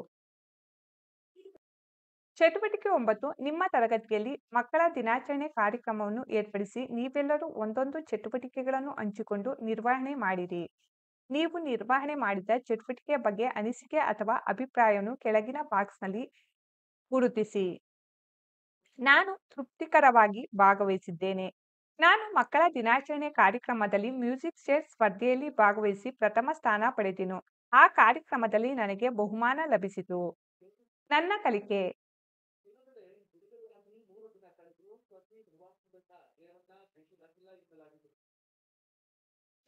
ಚಟುವಟಿಕೆ 9. ನಿಮ್ಮ ತರಗತಿಯಲ್ಲಿ ಮಕ್ಕಳ ದಿನಾಚರಣೆ ಕಾರ್ಯಕ್ರಮವನ್ನು ಏರ್ಪಡಿಸಿ ನೀವೆಲ್ಲರೂ ಒಂದೊಂದು ಚಟುವಟಿಕೆಗಳನ್ನು ಹಂಚಿಕೊಂಡು ನಿರ್ವಹಣೆ ಮಾಡಿರಿ. ನೀವು ನಿರ್ವಹಣೆ ಮಾಡಿದ ಚಟುವಟಿಕೆಯ ಬಗ್ಗೆ ಅನಿಸಿಕೆ ಅಥವಾ ಅಭಿಪ್ರಾಯವನ್ನು ಕೆಳಗಿನ ಬಾಕ್ಸ್ನಲ್ಲಿ ಗುರುತಿಸಿ. ನಾನು ತೃಪ್ತಿಕರವಾಗಿ ಭಾಗವಹಿಸಿದ್ದೇನೆ. ನಾನು ಮಕ್ಕಳ ದಿನಾಚರಣೆ ಕಾರ್ಯಕ್ರಮದಲ್ಲಿ ಮ್ಯೂಸಿಕ್ ಚೇರ್ ಸ್ಪರ್ಧೆಯಲ್ಲಿ ಭಾಗವಹಿಸಿ ಪ್ರಥಮ ಸ್ಥಾನ ಪಡೆದೆನು. ಆ ಕಾರ್ಯಕ್ರಮದಲ್ಲಿ ನನಗೆ ಬಹುಮಾನ ಲಭಿಸಿತು. ನನ್ನ ಕಲಿಕೆ: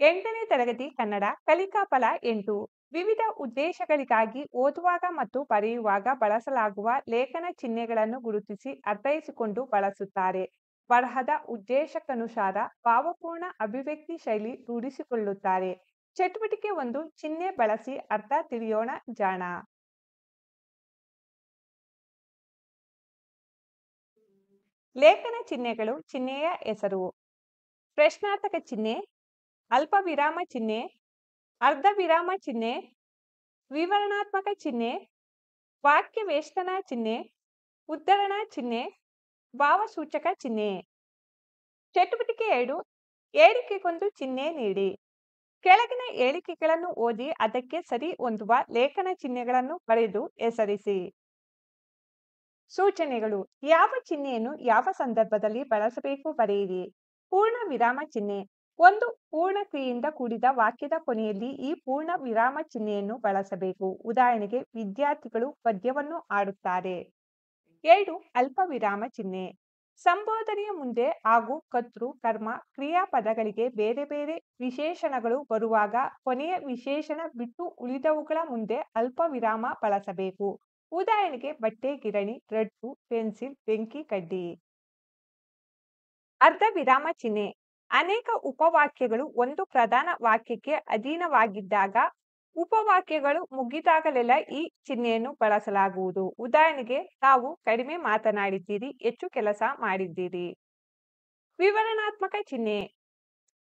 8ನೇ ತರಗತಿ ಕನ್ನಡ ಕಲಿಕಾ ಫಲ 8. ವಿವಿಧ ಉದ್ದೇಶಗಳಿಗಾಗಿ ಓದುವಾಗ ಮತ್ತು ಬರೆಯುವಾಗ ಬಳಸಲಾಗುವ ಲೇಖನ ಚಿಹ್ನೆಗಳನ್ನು ಗುರುತಿಸಿ ಅರ್ಥೈಸಿಕೊಂಡು ಬಳಸುತ್ತಾರೆ. ಬರಹದ ಉದ್ದೇಶಕ್ಕನುಸಾರ ಭಾವಪೂರ್ಣ ಅಭಿವ್ಯಕ್ತಿ ಶೈಲಿ ರೂಢಿಸಿಕೊಳ್ಳುತ್ತಾರೆ. ಚಟುವಟಿಕೆ 1. ಚಿಹ್ನೆ ಬಳಸಿ ಅರ್ಥ ತಿಳಿಯೋಣ ಜಾಣ. ಲೇಖನ ಚಿಹ್ನೆಗಳು ಚಿಹ್ನೆಯ ಹೆಸರು. ಪ್ರಶ್ನಾರ್ಥಕ ಚಿಹ್ನೆ, ಅಲ್ಪ ವಿರಾಮ ಚಿಹ್ನೆ, ಅರ್ಧ ವಿರಾಮ ಚಿಹ್ನೆ, ವಿವರಣಾತ್ಮಕ ಚಿಹ್ನೆ, ವಾಕ್ಯ ವೇಷ್ಟನ ಚಿಹ್ನೆ, ಉದ್ಧರಣ ಚಿಹ್ನೆ, ಭಾವಸೂಚಕ ಚಿಹ್ನೆ. ಚಟುವಟಿಕೆ 2, ಹೇಳಿಕೆಗೊಂದು ಚಿಹ್ನೆ ನೀಡಿ. ಕೆಳಗಿನ ಹೇಳಿಕೆಗಳನ್ನು ಓದಿ ಅದಕ್ಕೆ ಸರಿ ಹೊಂದುವ ಲೇಖನ ಚಿಹ್ನೆಗಳನ್ನು ಬರೆದು ಹೆಸರಿಸಿ. ಸೂಚನೆಗಳು: ಯಾವ ಚಿಹ್ನೆಯನ್ನು ಯಾವ ಸಂದರ್ಭದಲ್ಲಿ ಬಳಸಬೇಕು ಬರೆಯಿರಿ. ಪೂರ್ಣ ವಿರಾಮ ಚಿಹ್ನೆ, ಒಂದು ಪೂರ್ಣ ಕ್ರಿಯೆಯಿಂದ ಕೂಡಿದ ವಾಕ್ಯದ ಕೊನೆಯಲ್ಲಿ ಈ ಪೂರ್ಣ ವಿರಾಮ ಚಿಹ್ನೆಯನ್ನು ಬಳಸಬೇಕು. ಉದಾಹರಣೆಗೆ, ವಿದ್ಯಾರ್ಥಿಗಳು ಪದ್ಯವನ್ನು ಆಡುತ್ತಾರೆ. 2 ಅಲ್ಪ ವಿರಾಮ ಚಿಹ್ನೆ, ಸಂಬೋಧನೆಯ ಮುಂದೆ ಹಾಗೂ ಕರ್ತೃ, ಕರ್ಮ, ಕ್ರಿಯಾಪದಗಳಿಗೆ ಬೇರೆ ಬೇರೆ ವಿಶೇಷಣಗಳು ಬರುವಾಗ ಕೊನೆಯ ವಿಶೇಷಣ ಬಿಟ್ಟು ಉಳಿದವುಗಳ ಮುಂದೆ ಅಲ್ಪ ವಿರಾಮ ಬಳಸಬೇಕು. ಉದಾಹರಣೆಗೆ, ಬಟ್ಟೆ, ಗಿರಣಿ, ರಟ್ಟು, ಪೆನ್ಸಿಲ್, ಬೆಂಕಿ, ಕಡ್ಡಿ. ಅರ್ಧ ವಿರಾಮ ಚಿಹ್ನೆ, ಅನೇಕ ಉಪವಾಕ್ಯಗಳು ಒಂದು ಪ್ರಧಾನ ವಾಕ್ಯಕ್ಕೆ ಅಧೀನವಾಗಿದ್ದಾಗ ಉಪವಾಕ್ಯಗಳು ಮುಗಿದಾಗಲೆಲ್ಲ ಈ ಚಿಹ್ನೆಯನ್ನು ಬಳಸಲಾಗುವುದು. ಉದಾಹರಣೆಗೆ, ತಾವು ಕಡಿಮೆ ಮಾತನಾಡಿದ್ದೀರಿ, ಹೆಚ್ಚು ಕೆಲಸ ಮಾಡಿದ್ದೀರಿ. ವಿವರಣಾತ್ಮಕ ಚಿಹ್ನೆ,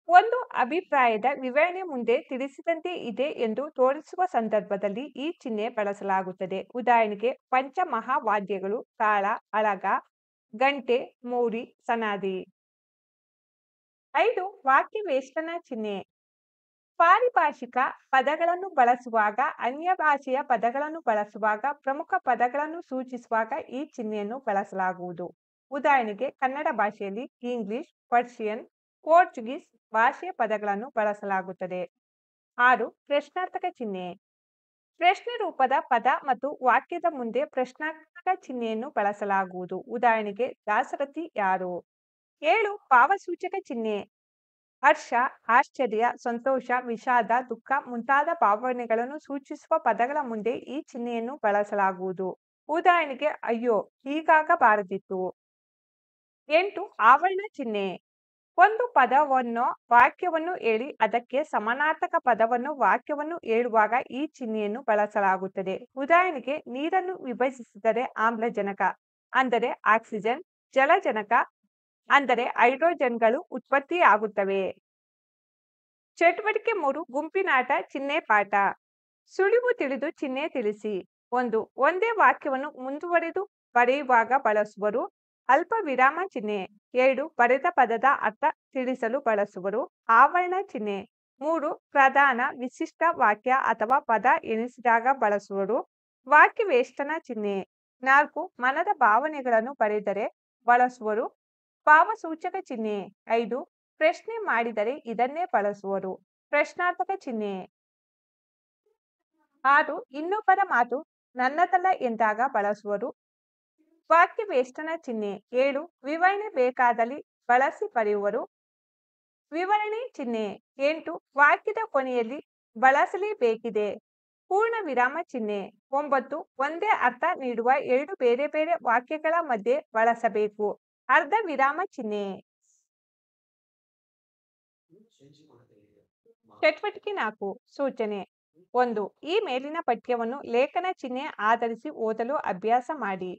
ಒಂದು ಅಭಿಪ್ರಾಯದ ವಿವರಣೆ ಮುಂದೆ ತಿಳಿಸಿದಂತೆ ಇದೆ ಎಂದು ತೋರಿಸುವ ಸಂದರ್ಭದಲ್ಲಿ ಈ ಚಿಹ್ನೆ ಬಳಸಲಾಗುತ್ತದೆ. ಉದಾಹರಣೆಗೆ, ಪಂಚಮಹಾವಾದ್ಯಗಳು, ತಾಳ, ಅಳಗ, ಗಂಟೆ, ಮೌರಿ, ಸನಾದಿ. 5 ವಾಕ್ಯ ವೇಷ್ಟನ ಚಿಹ್ನೆ, ಪಾರಿಭಾಷಿಕ ಪದಗಳನ್ನು ಬಳಸುವಾಗ, ಅನ್ಯ ಭಾಷೆಯ ಪದಗಳನ್ನು ಬಳಸುವಾಗ, ಪ್ರಮುಖ ಪದಗಳನ್ನು ಸೂಚಿಸುವಾಗ ಈ ಚಿಹ್ನೆಯನ್ನು ಬಳಸಲಾಗುವುದು. ಉದಾಹರಣೆಗೆ, ಕನ್ನಡ ಭಾಷೆಯಲ್ಲಿ ಇಂಗ್ಲಿಷ್, ಪರ್ಷಿಯನ್, ಪೋರ್ಚುಗೀಸ್ ಭಾಷೆಯ ಪದಗಳನ್ನು ಬಳಸಲಾಗುತ್ತದೆ. 6 ಪ್ರಶ್ನಾರ್ಥಕ ಚಿಹ್ನೆ, ಪ್ರಶ್ನೆ ರೂಪದ ಪದ ಮತ್ತು ವಾಕ್ಯದ ಮುಂದೆ ಪ್ರಶ್ನಾರ್ಥಕ ಚಿಹ್ನೆಯನ್ನು ಬಳಸಲಾಗುವುದು. ಉದಾಹರಣೆಗೆ, ದಾಸರಥಿ ಯಾರು. 7 ಭಾವಸೂಚಕ ಚಿಹ್ನೆ, ಹರ್ಷ, ಆಶ್ಚರ್ಯ, ಸಂತೋಷ, ವಿಷಾದ, ದುಃಖ ಮುಂತಾದ ಭಾವನೆಗಳನ್ನು ಸೂಚಿಸುವ ಪದಗಳ ಮುಂದೆ ಈ ಚಿಹ್ನೆಯನ್ನು ಬಳಸಲಾಗುವುದು. ಉದಾಹರಣೆಗೆ, ಅಯ್ಯೋ, ಹೀಗಾಗಬಾರದಿತ್ತು. 8 ಆವರಣ ಚಿಹ್ನೆ, ಒಂದು ಪದವನ್ನು ವಾಕ್ಯವನ್ನು ಹೇಳಿ ಅದಕ್ಕೆ ಸಮಾನಾರ್ಥಕ ಪದವನ್ನು ವಾಕ್ಯವನ್ನು ಹೇಳುವಾಗ ಈ ಚಿಹ್ನೆಯನ್ನು ಬಳಸಲಾಗುತ್ತದೆ. ಉದಾಹರಣೆಗೆ, ನೀರನ್ನು ವಿಭಜಿಸಿದರೆ ಆಮ್ಲಜನಕ ಅಂದರೆ ಆಕ್ಸಿಜನ್, ಜಲಜನಕ ಅಂದರೆ ಹೈಡ್ರೋಜನ್ಗಳು ಉತ್ಪತ್ತಿಯಾಗುತ್ತವೆ. ಚಟುವಟಿಕೆ 3 ಗುಂಪಿನಾಟ ಚಿಹ್ನೆ ಪಾಠ. ಸುಳಿವು ತಿಳಿದು ಚಿಹ್ನೆ ತಿಳಿಸಿ. 1 ಒಂದೇ ವಾಕ್ಯವನ್ನು ಮುಂದುವರೆದು ಬರೆಯುವಾಗ ಬಳಸುವರು. ಅಲ್ಪ ವಿರಾಮ ಚಿಹ್ನೆ. 2 ಬರೆದ ಪದದ ಅರ್ಥ ತಿಳಿಸಲು ಬಳಸುವರು. ಆವರಣ ಚಿಹ್ನೆ. 3 ಪ್ರಧಾನ ವಿಶಿಷ್ಟ ವಾಕ್ಯ ಅಥವಾ ಪದ ಎನಿಸಿದಾಗ ಬಳಸುವರು. ವಾಕ್ಯ ವೇಷ್ಟನ ಚಿಹ್ನೆ. 4 ಮನದ ಭಾವನೆಗಳನ್ನು ಬರೆದರೆ ಬಳಸುವರು. ಭಾವಸೂಚಕ ಚಿಹ್ನೆ. 5 ಪ್ರಶ್ನೆ ಮಾಡಿದರೆ ಇದನ್ನೇ ಬಳಸುವರು. ಪ್ರಶ್ನಾರ್ಥಕ ಚಿಹ್ನೆ. 6 ಇನ್ನೊಬ್ಬರ ಮಾತು ನನ್ನದಲ್ಲ ಎಂದಾಗ ಬಳಸುವರು. ವಾಕ್ಯ ವೇಷ್ಟನ ಚಿಹ್ನೆ. 7 ವಿವರಣೆ ಬೇಕಾದಲ್ಲಿ ಬಳಸಿ ಬರೆಯುವರು. ವಿವರಣೆ ಚಿಹ್ನೆ. 8 ವಾಕ್ಯದ ಕೊನೆಯಲ್ಲಿ ಬಳಸಲೇಬೇಕಿದೆ. ಪೂರ್ಣ ವಿರಾಮ ಚಿಹ್ನೆ. 9 ಒಂದೇ ಅರ್ಥ ನೀಡುವ 2 ಬೇರೆ ಬೇರೆ ವಾಕ್ಯಗಳ ಮಧ್ಯೆ ಬಳಸಬೇಕು. ಅರ್ಧ ವಿರಾಮ ಚಿಹ್ನೆ. ಚಟುವಟಿಕೆ 4 ಸೂಚನೆ. 1 ಈ ಮೇಲಿನ ಪಠ್ಯವನ್ನು ಲೇಖನ ಚಿಹ್ನೆ ಆಧರಿಸಿ ಓದಲು ಅಭ್ಯಾಸ ಮಾಡಿ.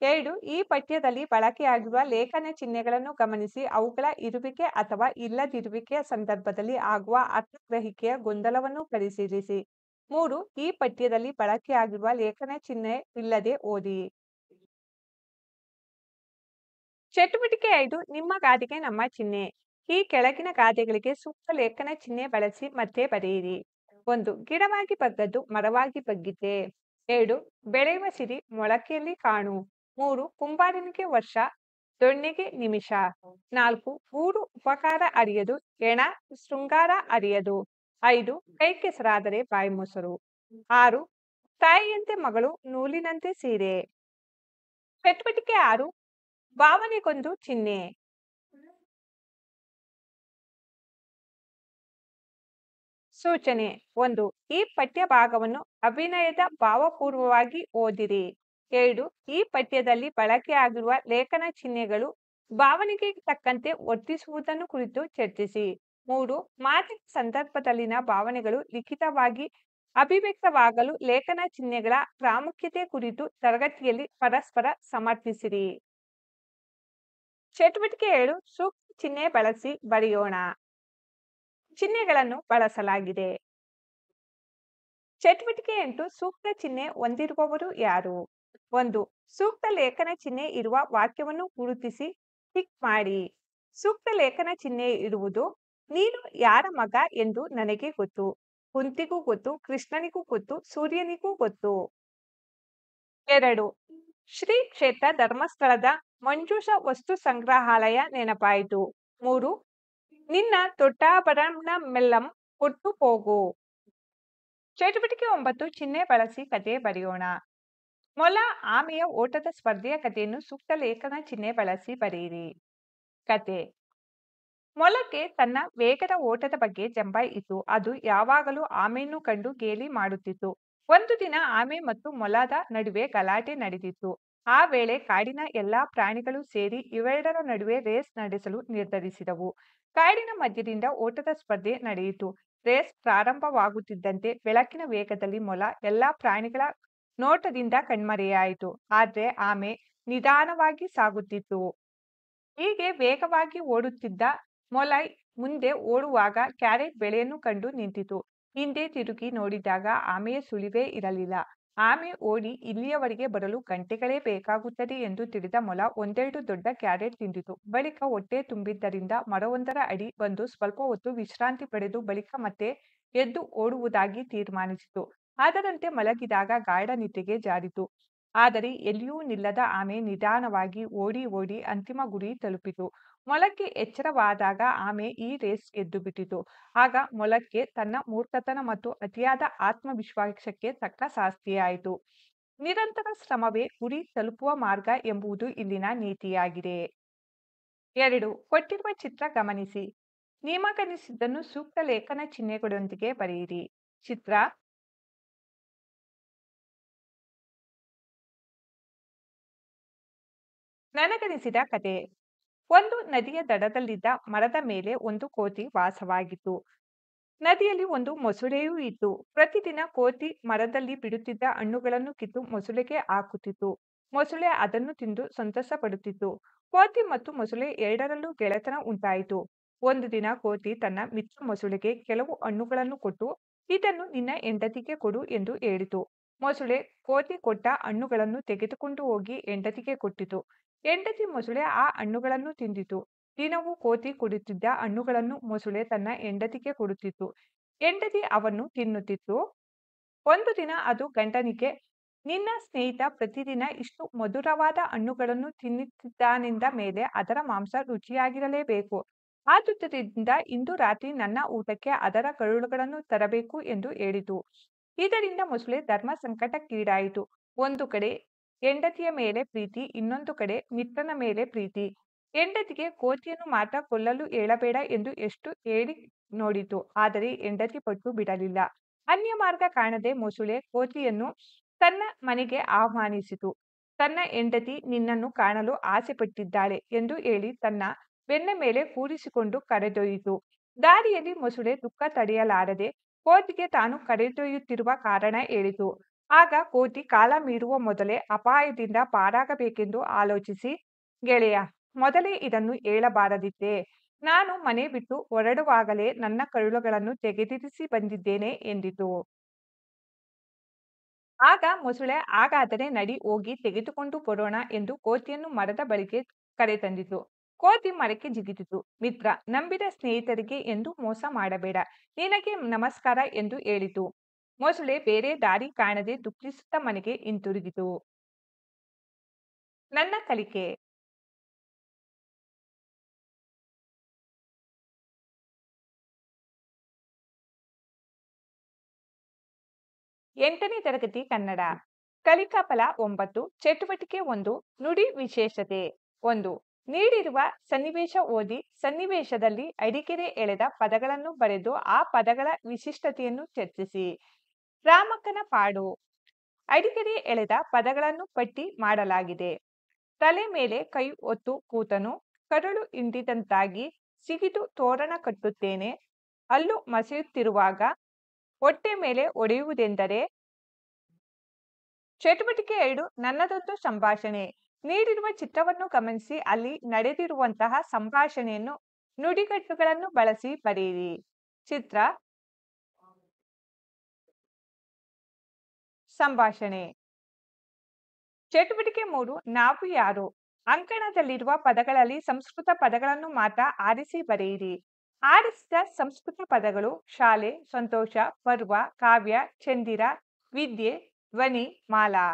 2 ಈ ಪಠ್ಯದಲ್ಲಿ ಬಳಕೆಯಾಗಿರುವ ಲೇಖನ ಚಿಹ್ನೆಗಳನ್ನು ಗಮನಿಸಿ ಅವುಗಳ ಇರುವಿಕೆ ಅಥವಾ ಇಲ್ಲದಿರುವಿಕೆಯ ಸಂದರ್ಭದಲ್ಲಿ ಆಗುವ ಅರ್ಥಗ್ರಹಿಕೆಯ ಗೊಂದಲವನ್ನು ಪರಿಶೀಲಿಸಿ. 3 ಈ ಪಠ್ಯದಲ್ಲಿ ಬಳಕೆಯಾಗಿರುವ ಲೇಖನ ಚಿಹ್ನೆ ಇಲ್ಲದೆ ಓದಿ. ಚಟುವಟಿಕೆ 5 ನಿಮ್ಮ ಗಾದೆಗೆ ನಮ್ಮ ಚಿಹ್ನೆ. ಈ ಕೆಳಗಿನ ಗಾದೆಗಳಿಗೆ ಸೂಕ್ತ ಲೇಖನ ಚಿಹ್ನೆ ಬಳಸಿ ಮತ್ತೆ ಬರೆಯಿರಿ. 1 ಗಿಡವಾಗಿ ಬಗ್ಗದ್ದು ಮರವಾಗಿ ಬಗ್ಗಿತೆ. 2 ಬೆಳೆಯುವ ಸಿರಿ ಮೊಳಕೆಯಲ್ಲಿ ಕಾಣು. 3 ಕುಂಬಾರನಿಗೆ ವರ್ಷ, ದೊಣ್ಣೆಗೆ ನಿಮಿಷ. 4 ಗೂಡು ಉಪಕಾರ ಅರಿಯದು, ಹೆಣ ಶೃಂಗಾರ ಅರಿಯದು. 5 ಕೈ ಕೆಸರಾದರೆ ಬಾಯಿ ಮೊಸರು. 6 ತಾಯಿಯಂತೆ ಮಗಳು, ನೂಲಿನಂತೆ ಸೀರೆ. ಚಟುವಟಿಕೆ 6 ಭಾವನೆಗೊಂದು ಚಿಹ್ನೆ. ಸೂಚನೆ. 1 ಈ ಪಠ್ಯ ಭಾಗವನ್ನು ಅಭಿನಯದ ಭಾವಪೂರ್ವವಾಗಿ ಓದಿರಿ. 2 ಈ ಪಠ್ಯದಲ್ಲಿ ಬಳಕೆಯಾಗಿರುವ ಲೇಖನ ಚಿಹ್ನೆಗಳು ಭಾವನೆಗೆ ತಕ್ಕಂತೆ ವರ್ತಿಸುವುದನ್ನು ಕುರಿತು ಚರ್ಚಿಸಿ. 3 ಮಾತಿನ ಸಂದರ್ಭದಲ್ಲಿನ ಭಾವನೆಗಳು ಲಿಖಿತವಾಗಿ ಅಭಿವ್ಯಕ್ತವಾಗಲು ಲೇಖನ ಚಿಹ್ನೆಗಳ ಪ್ರಾಮುಖ್ಯತೆ ಕುರಿತು ತರಗತಿಯಲ್ಲಿ ಪರಸ್ಪರ ಸಮರ್ಥಿಸಿರಿ. ಚಟುವಟಿಕೆ 7 ಸೂಕ್ತ ಚಿಹ್ನೆ ಬಳಸಿ ಬರೆಯೋಣ. ಚಿಹ್ನೆಗಳನ್ನು ಬಳಸಲಾಗಿದೆ. ಚಟುವಟಿಕೆ 8 ಸೂಕ್ತ ಚಿಹ್ನೆ ಹೊಂದಿರುವವರು ಯಾರು? 1. ಸೂಕ್ತ ಲೇಖನ ಚಿಹ್ನೆ ಇರುವ ವಾಕ್ಯವನ್ನು ಗುರುತಿಸಿ ಟಿಕ್ ಮಾಡಿ. ಸೂಕ್ತ ಲೇಖನ ಚಿಹ್ನೆ ಇರುವುದು ನೀನು ಯಾರ ಮಗ ಎಂದು ನನಗೆ ಗೊತ್ತು. ಕುಂತಿಗೂ ಗೊತ್ತು, ಕೃಷ್ಣನಿಗೂ ಗೊತ್ತು, ಸೂರ್ಯನಿಗೂ ಗೊತ್ತು. 2. ಶ್ರೀ ಕ್ಷೇತ್ರ ಧರ್ಮಸ್ಥಳದ ಮಂಜೂಷ ವಸ್ತು ಸಂಗ್ರಹಾಲಯ ನೆನಪಾಯಿತು. 3. ನಿನ್ನ ತೊಟ್ಟಾಭರಣಮೆಲ್ಲಂ ಕೊಟ್ಟು ಹೋಗು. ಚಟುವಟಿಕೆ 9 ಚಿಹ್ನೆ ಬಳಸಿ ಕತೆ ಬರೆಯೋಣ. ಮೊಲ ಆಮೆಯ ಓಟದ ಸ್ಪರ್ಧೆಯ ಕಥೆಯನ್ನು ಸೂಕ್ತ ಲೇಖನ ಚಿಹ್ನೆ ಬಳಸಿ ಬರೆಯಿರಿ. ಕತೆ. ಮೊಲಕ್ಕೆ ತನ್ನ ವೇಗದ ಓಟದ ಬಗ್ಗೆ ಜಂಬ ಇತ್ತು. ಅದು ಯಾವಾಗಲೂ ಆಮೆಯನ್ನು ಕಂಡು ಗೇಲಿ ಮಾಡುತ್ತಿತ್ತು. ಒಂದು ದಿನ ಆಮೆ ಮತ್ತು ಮೊಲದ ನಡುವೆ ಗಲಾಟೆ ನಡೆದಿತ್ತು. ಆ ವೇಳೆ ಕಾಡಿನ ಎಲ್ಲಾ ಪ್ರಾಣಿಗಳು ಸೇರಿ ಇವೆರಡರ ನಡುವೆ ರೇಸ್ ನಡೆಸಲು ನಿರ್ಧರಿಸಿದವು. ಕಾಡಿನ ಮಧ್ಯದಿಂದ ಓಟದ ಸ್ಪರ್ಧೆ ನಡೆಯಿತು. ರೇಸ್ ಪ್ರಾರಂಭವಾಗುತ್ತಿದ್ದಂತೆ ಬೆಳಕಿನ ವೇಗದಲ್ಲಿ ಮೊಲ ಎಲ್ಲಾ ಪ್ರಾಣಿಗಳ ನೋಟದಿಂದ ಕಣ್ಮರೆಯಾಯಿತು. ಆದ್ರೆ ಆಮೆ ನಿಧಾನವಾಗಿ ಸಾಗುತ್ತಿತ್ತು. ಹೀಗೆ ವೇಗವಾಗಿ ಓಡುತ್ತಿದ್ದ ಮೊಲ ಮುಂದೆ ಓಡುವಾಗ ಕ್ಯಾರೆಟ್ ಬೆಳೆಯನ್ನು ಕಂಡು ನಿಂತಿತು. ಹಿಂದೆ ತಿರುಗಿ ನೋಡಿದಾಗ ಆಮೆಯ ಸುಳಿವೇ ಇರಲಿಲ್ಲ. ಆಮೆ ಓಡಿ ಇಲ್ಲಿಯವರೆಗೆ ಬರಲು ಗಂಟೆಗಳೇ ಬೇಕಾಗುತ್ತದೆ ಎಂದು ತಿಳಿದ ಮೊಲ ಒಂದೆರಡು ದೊಡ್ಡ ಕ್ಯಾರೆಟ್ ತಿಂದಿತು. ಬಳಿಕ ಹೊಟ್ಟೆ ತುಂಬಿದ್ದರಿಂದ ಮರವೊಂದರ ಅಡಿ ಬಂದು ಸ್ವಲ್ಪ ಹೊತ್ತು ವಿಶ್ರಾಂತಿ ಪಡೆದು ಬಳಿಕ ಮತ್ತೆ ಎದ್ದು ಓಡುವುದಾಗಿ ತೀರ್ಮಾನಿಸಿತು. ಅದರಂತೆ ಮಲಗಿದಾಗ ಗಾಢ ನಿದ್ದೆಗೆ ಜಾರಿತು. ಆದರೆ ಎಲ್ಲಿಯೂ ನಿಲ್ಲದ ಆಮೆ ನಿಧಾನವಾಗಿ ಓಡಿ ಅಂತಿಮ ಗುರಿ ತಲುಪಿತು. ಮೊಲಕ್ಕೆ ಎಚ್ಚರವಾದಾಗ ಆಮೆ ಈ ರೇಸ್ ಗೆದ್ದುಬಿಟ್ಟಿತು. ಆಗ ಮೊಲಕ್ಕೆ ತನ್ನ ಮೂರ್ಖತನ ಮತ್ತು ಅತಿಯಾದ ಆತ್ಮವಿಶ್ವಾಸಕ್ಕೆ ತಕ್ಕ ಶಾಸ್ತಿಯಾಯಿತು. ನಿರಂತರ ಶ್ರಮವೇ ಗುರಿ ತಲುಪುವ ಮಾರ್ಗ ಎಂಬುದು ಇಲ್ಲಿನ ನೀತಿಯಾಗಿದೆ. 2. ಕೊಟ್ಟಿರುವ ಚಿತ್ರ ಗಮನಿಸಿ. ನಿಮಗನಿಸಿದ್ದನ್ನು ಸೂಕ್ತ ಲೇಖನ ಚಿಹ್ನೆಗಳೊಂದಿಗೆ ಬರೆಯಿರಿ. ಚಿತ್ರ. ನನಗನಿಸಿದ ಕತೆ. ಒಂದು ನದಿಯ ದಡದಲ್ಲಿದ್ದ ಮರದ ಮೇಲೆ ಒಂದು ಕೋತಿ ವಾಸವಾಗಿತ್ತು. ನದಿಯಲ್ಲಿ ಒಂದು ಮೊಸಳೆಯೂ ಇತ್ತು. ಪ್ರತಿದಿನ ಕೋತಿ ಮರದಲ್ಲಿ ಬಿಡುತ್ತಿದ್ದ ಹಣ್ಣುಗಳನ್ನು ಕಿತ್ತು ಮೊಸಳೆಗೆ ಹಾಕುತ್ತಿತ್ತು. ಮೊಸಳೆ ಅದನ್ನು ತಿಂದು ಸಂತಸ ಪಡುತ್ತಿತ್ತು. ಕೋತಿ ಮತ್ತು ಮೊಸಳೆ ಎರಡರಲ್ಲೂ ಗೆಳೆತನ ಉಂಟಾಯಿತು. ಒಂದು ದಿನ ಕೋತಿ ತನ್ನ ಮಿತ್ರ ಮೊಸಳೆಗೆ ಕೆಲವು ಹಣ್ಣುಗಳನ್ನು ಕೊಟ್ಟು ಇದನ್ನು ನಿನ್ನ ಹೆಂಡತಿಗೆ ಕೊಡು ಎಂದು ಹೇಳಿತು. ಮೊಸಳೆ ಕೋತಿ ಕೊಟ್ಟ ಹಣ್ಣುಗಳನ್ನು ತೆಗೆದುಕೊಂಡು ಹೋಗಿ ಹೆಂಡತಿಗೆ ಕೊಟ್ಟಿತು. ಹೆಂಡತಿ ಮೊಸಳೆ ಆ ಹಣ್ಣುಗಳನ್ನು ತಿಂದಿತು. ದಿನವೂ ಕೋತಿ ಕೊಡುತ್ತಿದ್ದ ಹಣ್ಣುಗಳನ್ನು ಮೊಸಳೆ ತನ್ನ ಹೆಂಡತಿಗೆ ಕೊಡುತ್ತಿತ್ತು. ಹೆಂಡತಿ ಅವನ್ನು ತಿನ್ನುತ್ತಿತ್ತು. ಒಂದು ದಿನ ಅದು ಗಂಡನಿಗೆ, ನಿನ್ನ ಸ್ನೇಹಿತ ಪ್ರತಿದಿನ ಇಷ್ಟು ಮಧುರವಾದ ಹಣ್ಣುಗಳನ್ನು ತಿನ್ನುತ್ತಿದ್ದಾನೆಂದ ಮೇಲೆ ಅದರ ಮಾಂಸ ರುಚಿಯಾಗಿರಲೇಬೇಕು. ಆದುದರಿಂದ ಇಂದು ರಾತ್ರಿ ನನ್ನ ಊಟಕ್ಕೆ ಅದರ ಕರುಳುಗಳನ್ನು ತರಬೇಕು ಎಂದು ಹೇಳಿತು. ಇದರಿಂದ ಮೊಸಳೆ ಧರ್ಮ ಸಂಕಟಕ್ಕೀಡಾಯಿತು. ಒಂದು ಕಡೆ ಹೆಂಡತಿಯ ಮೇಲೆ ಪ್ರೀತಿ, ಇನ್ನೊಂದು ಕಡೆ ಮಿತ್ರನ ಮೇಲೆ ಪ್ರೀತಿ. ಹೆಂಡತಿಗೆ ಕೋತಿಯನ್ನು ಮಾತ್ರ ಕೊಲ್ಲಲು ಹೇಳಬೇಡ ಎಂದು ಎಷ್ಟು ಹೇಳಿ ನೋಡಿತು. ಆದರೆ ಹೆಂಡತಿ ಪಟ್ಟು ಬಿಡಲಿಲ್ಲ. ಅನ್ಯ ಮಾರ್ಗ ಕಾಣದೆ ಮೊಸಳೆ ಕೋತಿಯನ್ನು ತನ್ನ ಮನೆಗೆ ಆಹ್ವಾನಿಸಿತು. ತನ್ನ ಹೆಂಡತಿ ನಿನ್ನನ್ನು ಕಾಣಲು ಆಸೆ ಪಟ್ಟಿದ್ದಾಳೆ ಎಂದು ಹೇಳಿ ತನ್ನ ಬೆನ್ನ ಮೇಲೆ ಕೂರಿಸಿಕೊಂಡು ಕರೆದೊಯ್ಯಿತು. ದಾರಿಯಲ್ಲಿ ಮೊಸಳೆ ದುಃಖ ತಡೆಯಲಾರದೆ ಕೋತಿಗೆ ತಾನು ಕರೆದೊಯ್ಯುತ್ತಿರುವ ಕಾರಣ ಹೇಳಿತು. ಆಗ ಕೋತಿ ಕಾಲ ಮೀರುವ ಮೊದಲೇ ಅಪಾಯದಿಂದ ಪಾರಾಗಬೇಕೆಂದು ಆಲೋಚಿಸಿ, ಗೆಳೆಯ, ಮೊದಲೇ ಇದನ್ನು ಹೇಳಬಾರದಿತ್ತೇ. ನಾನು ಮನೆ ಬಿಟ್ಟು ಹೊರಡುವಾಗಲೇ ನನ್ನ ಕರುಳುಗಳನ್ನು ತೆಗೆದಿರಿಸಿ ಬಂದಿದ್ದೇನೆ ಎಂದಿತು. ಆಗ ಮೊಸಳೆ, ಹಾಗಾದರೆ ನಡಿ, ಹೋಗಿ ತೆಗೆದುಕೊಂಡು ಬರೋಣ ಎಂದು ಕೋತಿಯನ್ನು ಮರದ ಬಳಿಗೆ ಕರೆತಂದಿತು. ಕೋತಿ ಮರಕ್ಕೆ ಜಿಗಿದಿತು. ಮಿತ್ರ, ನಂಬಿದ ಸ್ನೇಹಿತರಿಗೆ ಎಂದೂ ಮೋಸ ಮಾಡಬೇಡ. ನಿನಗೆ ನಮಸ್ಕಾರ ಎಂದು ಹೇಳಿತು. ಮೊಸಳೆ ಬೇರೆ ದಾರಿ ಕಾಣದೆ ದುಃಖಿಸುತ್ತಾ ಮನೆಗೆ ಹಿಂತಿರುಗಿತು. ನನ್ನ ಕಲಿಕೆ. 8ನೇ ತರಗತಿ ಕನ್ನಡ. ಕಲಿಕಾ ಫಲ 9. ಚಟುವಟಿಕೆ 1. ನುಡಿ ವಿಶೇಷತೆ. 1. ನೀಡಿರುವ ಸನ್ನಿವೇಶ ಓದಿ ಸನ್ನಿವೇಶದಲ್ಲಿ ಅಡಿಕೆರೆ ಎಳೆದ ಪದಗಳನ್ನು ಬರೆದು ಆ ಪದಗಳ ವಿಶಿಷ್ಟತೆಯನ್ನು ಚರ್ಚಿಸಿ. ರಾಮಕ್ಕನ ಪಾಡು. ಅಡಿಕೆರೆ ಎಳೆದ ಪದಗಳನ್ನು ಪಟ್ಟಿ ಮಾಡಲಾಗಿದೆ. ತಲೆ ಮೇಲೆ ಕೈ ಹೊತ್ತು ಕೂತನು, ಕರುಳು ಹಿಂಡಿದಂತಾಗಿ ಸಿಗಿದು ತೋರಣ ಕಟ್ಟುತ್ತೇನೆ, ಹಲ್ಲು ಮಸೆಯುತ್ತಿರುವಾಗ ಹೊಟ್ಟೆ ಮೇಲೆ ಹೊಡೆಯುವುದೆಂದರೆ. ಚಟುವಟಿಕೆ 2. ನನ್ನದೊಂದು ಸಂಭಾಷಣೆ. ನೀಡಿರುವ ಚಿತ್ರವನ್ನು ಗಮನಿಸಿ ಅಲ್ಲಿ ನಡೆದಿರುವಂತಹ ಸಂಭಾಷಣೆಯನ್ನು ನುಡಿಗಟ್ಟುಗಳನ್ನು ಬಳಸಿ ಬರೆಯಿರಿ. ಚಿತ್ರ, ಸಂಭಾಷಣೆ. ಚಟುವಟಿಕೆ 3 ನಾವು ಯಾರು. ಅಂಕಣದಲ್ಲಿರುವ ಪದಗಳಲ್ಲಿ ಸಂಸ್ಕೃತ ಪದಗಳನ್ನು ಮಾತ್ರ ಆರಿಸಿ ಬರೆಯಿರಿ. ಆರಿಸಿದ ಸಂಸ್ಕೃತ ಪದಗಳು ಶಾಲೆ, ಸಂತೋಷ, ಪರ್ವ, ಕಾವ್ಯ, ಚಂದಿರ, ವಿದ್ಯೆ, ಧ್ವನಿ, ಮಾಲಾ.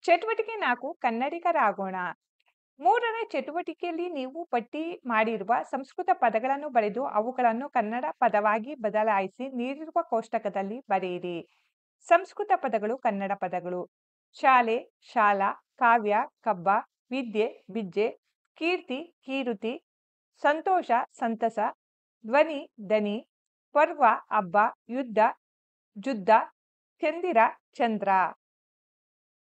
ಚಟುವಟಿಕೆ 4 ಕನ್ನಡಿಗರಾಗೋಣ. 3ರ ಚಟುವಟಿಕೆಯಲ್ಲಿ ನೀವು ಪಟ್ಟಿ ಮಾಡಿರುವ ಸಂಸ್ಕೃತ ಪದಗಳನ್ನು ಬರೆದು ಅವುಗಳನ್ನು ಕನ್ನಡ ಪದವಾಗಿ ಬದಲಾಯಿಸಿ ನೀಡಿರುವ ಕೋಷ್ಟಕದಲ್ಲಿ ಬರೆಯಿರಿ. ಸಂಸ್ಕೃತ ಪದಗಳು ಕನ್ನಡ ಪದಗಳು: ಶಾಲೆ, ಶಾಲಾ, ಕಾವ್ಯ, ಕಬ್ಬ, ವಿದ್ಯೆ, ಬಿಜ್ಜೆ, ಕೀರ್ತಿ, ಕೀರುತಿ, ಸಂತೋಷ, ಸಂತಸ, ಧ್ವನಿ, ದನಿ, ಪರ್ವ, ಹಬ್ಬ, ಯುದ್ಧ, ಜುದ್ಧ, ಚಂದಿರ, ಚಂದ್ರ.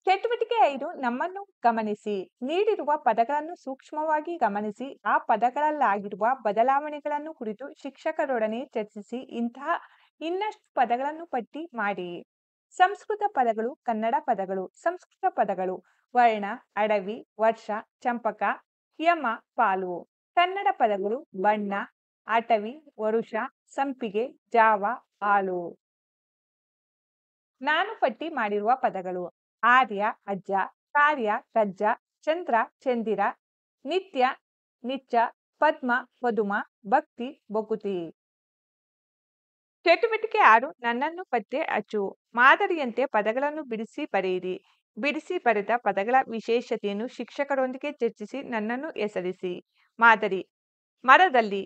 ಚಟುವಟಿಕೆ 5 ನಮ್ಮನ್ನು ಗಮನಿಸಿ. ನೀಡಿರುವ ಪದಗಳನ್ನು ಸೂಕ್ಷ್ಮವಾಗಿ ಗಮನಿಸಿ ಆ ಪದಗಳಲ್ಲಾಗಿರುವ ಬದಲಾವಣೆಗಳನ್ನು ಕುರಿತು ಶಿಕ್ಷಕರೊಡನೆ ಚರ್ಚಿಸಿ ಇಂತಹ ಇನ್ನಷ್ಟು ಪದಗಳನ್ನು ಪಟ್ಟಿ ಮಾಡಿ. ಸಂಸ್ಕೃತ ಪದಗಳು ಕನ್ನಡ ಪದಗಳು: ಸಂಸ್ಕೃತ ಪದಗಳು ವರ್ಣ, ಅಡವಿ, ವರ್ಷ, ಚಂಪಕ, ಯಮ, ಪಾಲು. ಕನ್ನಡ ಪದಗಳು ಬಣ್ಣ, ಅಟವಿ, ವರುಷ, ಸಂಪಿಗೆ, ಜಾವ, ಹಾಲು. ನಾನು ಪಟ್ಟಿ ಮಾಡಿರುವ ಪದಗಳು: ಆರ್ಯ, ಅಜ್ಜ, ಕಾರ್ಯ, ಕಜ್ಜ, ಚಂದ್ರ, ಚಂದಿರ, ನಿತ್ಯ, ನಿಚ್ಚ, ಪದ್ಮ, ಪದುಮ, ಭಕ್ತಿ, ಬಕುತಿ. ಚಟುವಟಿಕೆ 6 ನನ್ನನ್ನು ಪತ್ತೆ ಹಚ್ಚು. ಮಾದರಿಯಂತೆ ಪದಗಳನ್ನು ಬಿಡಿಸಿ ಬರೆಯಿರಿ. ಬಿಡಿಸಿ ಬರೆದ ಪದಗಳ ವಿಶೇಷತೆಯನ್ನು ಶಿಕ್ಷಕರೊಂದಿಗೆ ಚರ್ಚಿಸಿ ನನ್ನನ್ನು ಹೆಸರಿಸಿ. ಮಾದರಿ: ಮರದಲ್ಲಿ,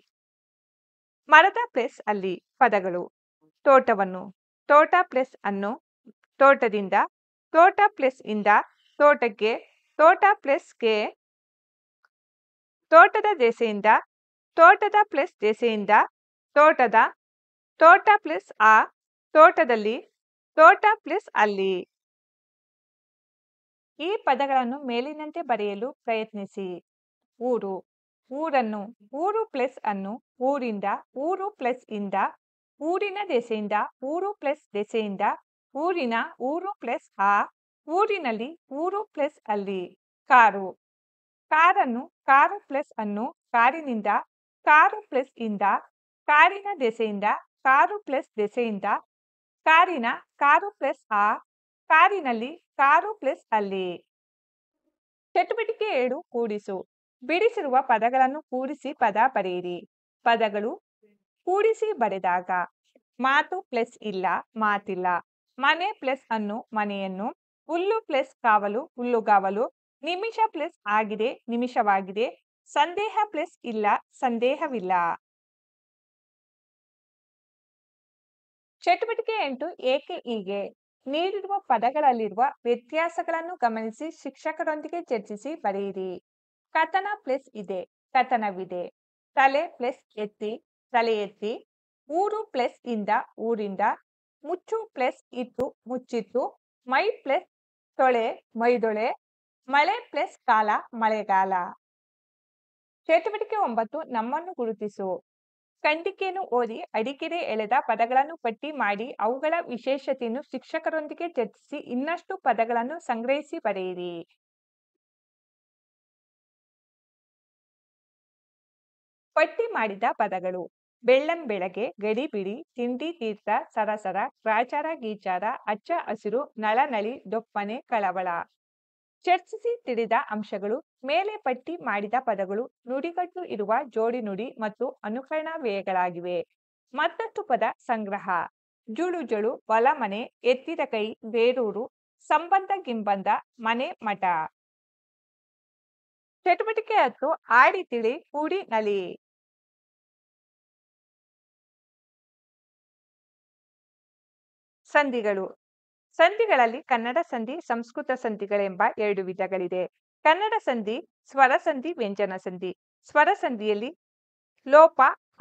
ಮರದ ಪ್ಲಸ್ ಅಲ್ಲಿ. ಪದಗಳು: ತೋಟವನ್ನು, ತೋಟ ಪ್ಲಸ್ ಅನ್ನು, ತೋಟದಿಂದ, ತೋಟ ಪ್ಲಸ್ ಇಂದ, ತೋಟಕ್ಕೆ, ತೋಟ ಪ್ಲಸ್ ಗೆ, ತೋಟದ ದೆಸೆಯಿಂದ, ತೋಟದ ಪ್ಲಸ್ ದೆಸೆಯಿಂದ, ತೋಟದ, ತೋಟ ಪ್ಲಸ್ ಆ, ತೋಟದಲ್ಲಿ, ತೋಟ ಪ್ಲಸ್ ಅಲ್ಲಿ. ಈ ಪದಗಳನ್ನು ಮೇಲಿನಂತೆ ಬರೆಯಲು ಪ್ರಯತ್ನಿಸಿ. ಊರು, ಊರನ್ನು, ಊರು ಪ್ಲಸ್ ಅನ್ನು, ಊರಿಂದ, ಊರು ಪ್ಲಸ್ ಇಂದ, ಊರಿನ ದೆಸೆಯಿಂದ, ಊರು ಪ್ಲಸ್ ದೆಸೆಯಿಂದ, ಊರಿನ, ಊರು ಪ್ಲಸ್ ಆ, ಊರಿನಲ್ಲಿ, ಊರು ಪ್ಲಸ್ ಅಲ್ಲಿ. ಕಾರು, ಕಾರನ್ನು, ಕಾರು ಪ್ಲಸ್ ಅನ್ನು, ಕಾರಿನಿಂದ, ಕಾರು ಪ್ಲಸ್ ಇಂದ, ಕಾರಿನ ದೆಸೆಯಿಂದ, ಕಾರು ಪ್ಲಸ್ ದೆಸೆಯಿಂದ, ಕಾರಿನ, ಕಾರು ಪ್ಲಸ್ ಆ, ಕಾರಿನಲ್ಲಿ, ಕಾರು ಪ್ಲಸ್ ಅಲ್ಲಿ. ಚಟುವಟಿಕೆ 7 ಕೂಡಿಸು. ಬಿಡಿಸಿರುವ ಪದಗಳನ್ನು ಕೂಡಿಸಿ ಪದ ಬರೆಯಿರಿ. ಪದಗಳು ಕೂಡಿಸಿ ಬರೆದಾಗ: ಮಾತು ಪ್ಲಸ್ ಇಲ್ಲ, ಮಾತಿಲ್ಲ. ಮನೆ ಪ್ಲಸ್ ಅನ್ನು, ಮನೆಯನ್ನು. ಹುಲ್ಲು ಪ್ಲಸ್ ಕಾವಲು, ಹುಲ್ಲುಗಾವಲು. ನಿಮಿಷ ಪ್ಲಸ್ ಆಗಿದೆ, ನಿಮಿಷವಾಗಿದೆ. ಸಂದೇಹ ಪ್ಲಸ್ ಇಲ್ಲ, ಸಂದೇಹವಿಲ್ಲ. ಚಟುವಟಿಕೆ 8 ಏಕೆ ಹೀಗೆ. ನೀಡಿರುವ ಪದಗಳಲ್ಲಿರುವ ವ್ಯತ್ಯಾಸಗಳನ್ನು ಗಮನಿಸಿ ಶಿಕ್ಷಕರೊಂದಿಗೆ ಚರ್ಚಿಸಿ ಬರೆಯಿರಿ. ಕಥನ ಪ್ಲಸ್ ಇದೆ, ಕಥನವಿದೆ. ತಲೆ ಪ್ಲಸ್ ಎತ್ತಿ, ತಲೆ ಎತ್ತಿ. ಊರು ಪ್ಲಸ್ ಇಂದ, ಊರಿಂದ. ಮುಚ್ಚು ಪ್ಲಸ್ ಇತ್ತು, ಮುಚ್ಚಿತ್ತು. ಮೈ ಪ್ಲಸ್ ತೊಳೆ, ಮೈದೊಳೆ. ಮಳೆ ಪ್ಲಸ್ ಕಾಲ, ಮಳೆಗಾಲ. ಚಟುವಟಿಕೆ 9 ನಮ್ಮನ್ನು ಗುರುತಿಸು. ಖಂಡಿಕೆಯನ್ನು ಓದಿ ಅಡಿಕೆರೆ ಎಳೆದ ಪದಗಳನ್ನು ಪಟ್ಟಿ ಮಾಡಿ ಅವುಗಳ ವಿಶೇಷತೆಯನ್ನು ಶಿಕ್ಷಕರೊಂದಿಗೆ ಚರ್ಚಿಸಿ ಇನ್ನಷ್ಟು ಪದಗಳನ್ನು ಸಂಗ್ರಹಿಸಿ ಬರೆಯಿರಿ. ಪಟ್ಟಿ ಮಾಡಿದ ಪದಗಳು: ಬೆಳ್ಳಂಬೆಳಗ್ಗೆ, ಗಡಿಬಿಡಿ, ತಿಂಡಿ ತೀರ್ಥ, ಸರಸರ, ಗ್ರಾಚಾರ ಗೀಚಾರ, ಹಚ್ಚ ಹಸಿರು, ನಳನಳಿ, ದೊಪ್ಪನೆ, ಕಳವಳ. ಚರ್ಚಿಸಿ ತಿಳಿದ ಅಂಶಗಳು: ಮೇಲೆ ಪಟ್ಟಿ ಮಾಡಿದ ಪದಗಳು ನುಡಿಗಟ್ಟು ಇರುವ ಜೋಡಿ ನುಡಿ ಮತ್ತು ಅನುಕರಣ ವ್ಯಯಗಳಾಗಿವೆ. ಮತ್ತಷ್ಟು ಪದ ಸಂಗ್ರಹ: ಜುಳು ಜಳು, ಹೊಲಮನೆ, ಎತ್ತಿದ ಕೈ, ಬೇರೂರು, ಸಂಬಂಧ ಗಿಂಬಂಧ, ಮನೆ ಮಠ. ಚಟುವಟಿಕೆ 10 ಆಡಿ ತಿಳಿ, ಕೂಡಿ ನಲಿ. ಸಂಧಿಗಳು: ಸಂಧಿಗಳಲ್ಲಿ ಕನ್ನಡ ಸಂಧಿ, ಸಂಸ್ಕೃತ ಸಂಧಿಗಳೆಂಬ 2 ವಿಧಗಳಿದೆ. ಕನ್ನಡ ಸಂಧಿ ಸ್ವರ ಸಂಧಿ, ವ್ಯಂಜನ ಸಂಧಿ. ಸ್ವರ ಸಂಧಿಯಲ್ಲಿ ಲೋಪ,